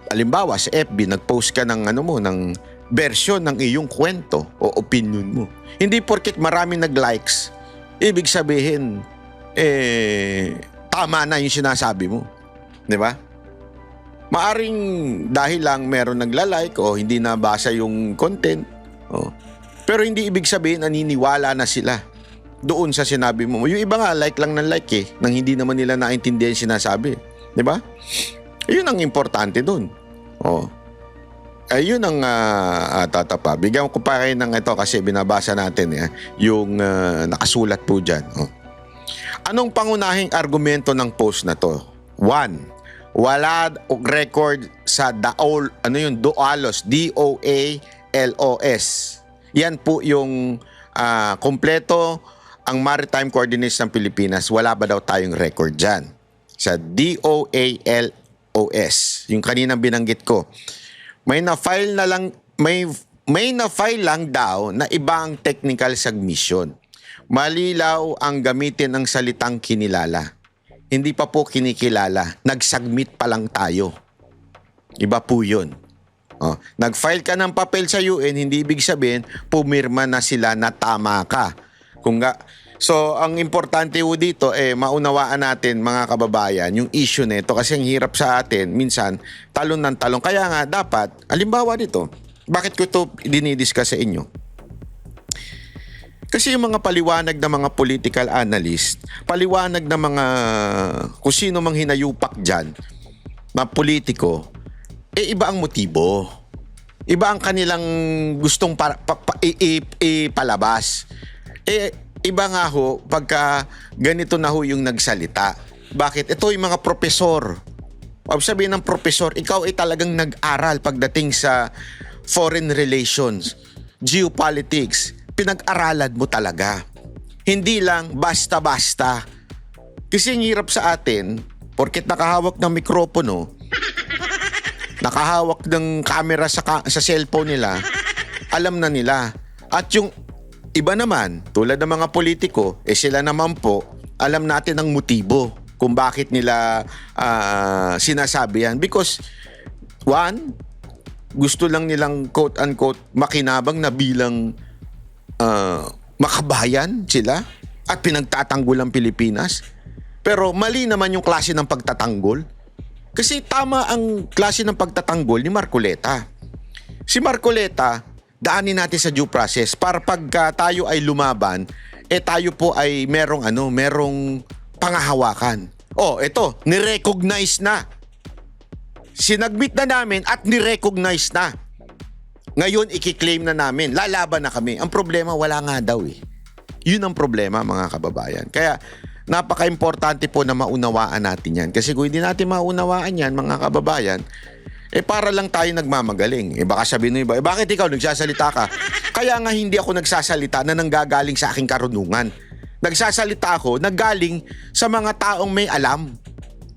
halimbawa sa FB, nag-post ka ng ng version ng iyong kwento o opinion mo. Hindi porket marami nag-likes, ibig sabihin, tama na yung sinasabi mo. Di ba? Maaring dahil lang meron nagla-like o hindi nabasa yung content. Pero hindi ibig sabihin naniniwala na sila doon sa sinabi mo. Yung iba nga, like lang ng like eh, nang hindi naman nila naintindihan sinasabi. Di ba? Yun ang importante doon. Ayun ang tatapa. Bigyan ko pa kayo ng ito kasi binabasa natin yung nakasulat po dyan. Anong pangunahing argumento ng post na to? 1. Wala record sa DOALOS, DOALOS. Yan po yung kompleto ang maritime coordinates ng Pilipinas. Wala ba daw tayong record dyan? Sa DOALOS, yung kaninang binanggit ko. May na-file lang daw na ibang technical submission. Malilaw ang gamitin ng salitang kinilala. Hindi pa po kinikilala. Nag-submit pa lang tayo. Iba po yun. Nag-file ka ng papel sa UN, hindi ibig sabihin, pumirma na sila na tama ka. So, ang importante po dito, maunawaan natin mga kababayan, yung issue nito kasi ang hirap sa atin, minsan, talon ng talon. Kaya nga, dapat, halimbawa dito, bakit ko ito dinidiscuss sa inyo? Kasi yung mga paliwanag ng mga political analyst, paliwanag ng mga kung sino mang hinayupak dyan, na politiko, iba ang motibo. Iba ang kanilang gustong ipalabas. Iba nga ho, pagka ganito na ho yung nagsalita. Bakit? Ito yung mga propesor. O sabihin ng propesor, ikaw ay talagang nag-aral pagdating sa foreign relations, geopolitics. Pinag-aralan mo talaga. Hindi lang basta-basta. Kasi ang hirap sa atin, porket nakahawak ng mikropono, nakahawak ng camera sa cellphone nila, alam na nila. At yung iba naman, tulad ng mga politiko, sila naman po, alam natin ang motibo kung bakit nila sinasabi yan. Because, one, gusto lang nilang quote-unquote makinabang na bilang makabayan sila at pinagtatanggol ang Pilipinas. Pero mali naman yung klase ng pagtatanggol. Kasi tama ang klase ng pagtatanggol ni Marcoleta. Si Marcoleta, daanin natin sa due process para pagka tayo ay lumaban, tayo po ay merong pangahawakan. Ito, nirecognize na. Sinagbit na namin at nirecognize na. Ngayon, ikiklaim na namin. Lalaban na kami. Ang problema, wala nga daw eh. Yun ang problema, mga kababayan. Kaya, napaka-importante po na maunawaan natin yan. Kasi kung hindi natin maunawaan yan, mga kababayan, para lang tayo nagmamagaling. Baka sabihin nyo iba, bakit ikaw nagsasalita ka? Kaya nga hindi ako nagsasalita na nanggagaling sa aking karunungan. Nagsasalita ako, naggaling sa mga taong may alam.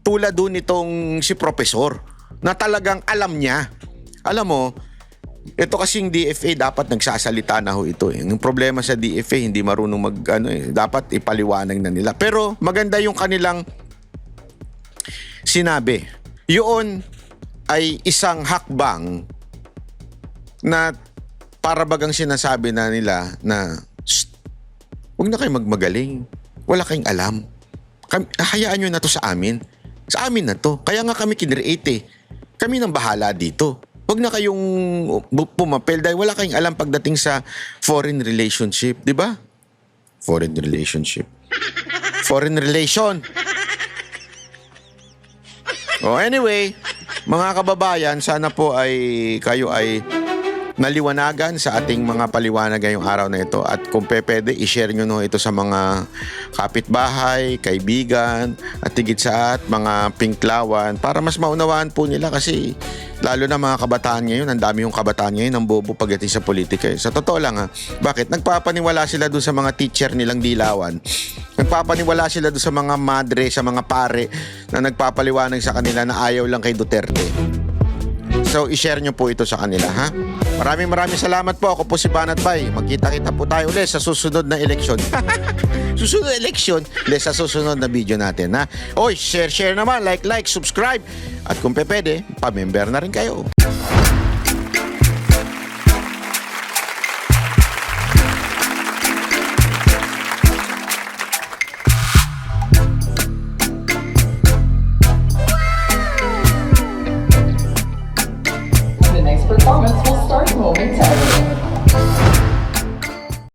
Tulad doon itong si Profesor, na talagang alam niya. Alam mo, ito kasing DFA dapat nagsasalita na ho ito. Yung problema sa DFA, hindi marunong dapat ipaliwanag na nila. Pero maganda yung kanilang sinabi. Yun ay isang hakbang na para bagang sinasabi na nila na huwag na kayo magmagaling. Wala kayong alam. Hayaan nyo na to sa amin. Sa amin na to. Kaya nga kami kinreate. Kami nang bahala dito. Huwag na kayong pumapel dahil wala kayong alam pagdating sa foreign relationship, di ba? Foreign relationship. Foreign relation. Anyway, mga kababayan, sana po ay kayo ay naliwanagan sa ating mga paliwanag ngayong araw na ito. At kung pwede, i-share nyo ito sa mga kapitbahay, kaibigan, at higit sa mga pinklawan para mas maunawaan po nila kasi lalo na mga kabataan ngayon, ang dami yung kabataan ngayon ang bobo pagdating sa politika. Sa totoo lang bakit? Nagpapaniwala sila doon sa mga teacher nilang dilawan. Nagpapaniwala sila doon sa mga madre, sa mga pare na nagpapaliwanag sa kanila na ayaw lang kay Duterte. So, i-share nyo po ito sa kanila, ha? Maraming salamat po. Ako po si Banat Bay. Magkita-kita po tayo ulit sa susunod na eleksyon. Susunod na eleksyon? Sa susunod na video natin, ha? Share naman. Like, subscribe. At kung pwede, pa-member na rin kayo.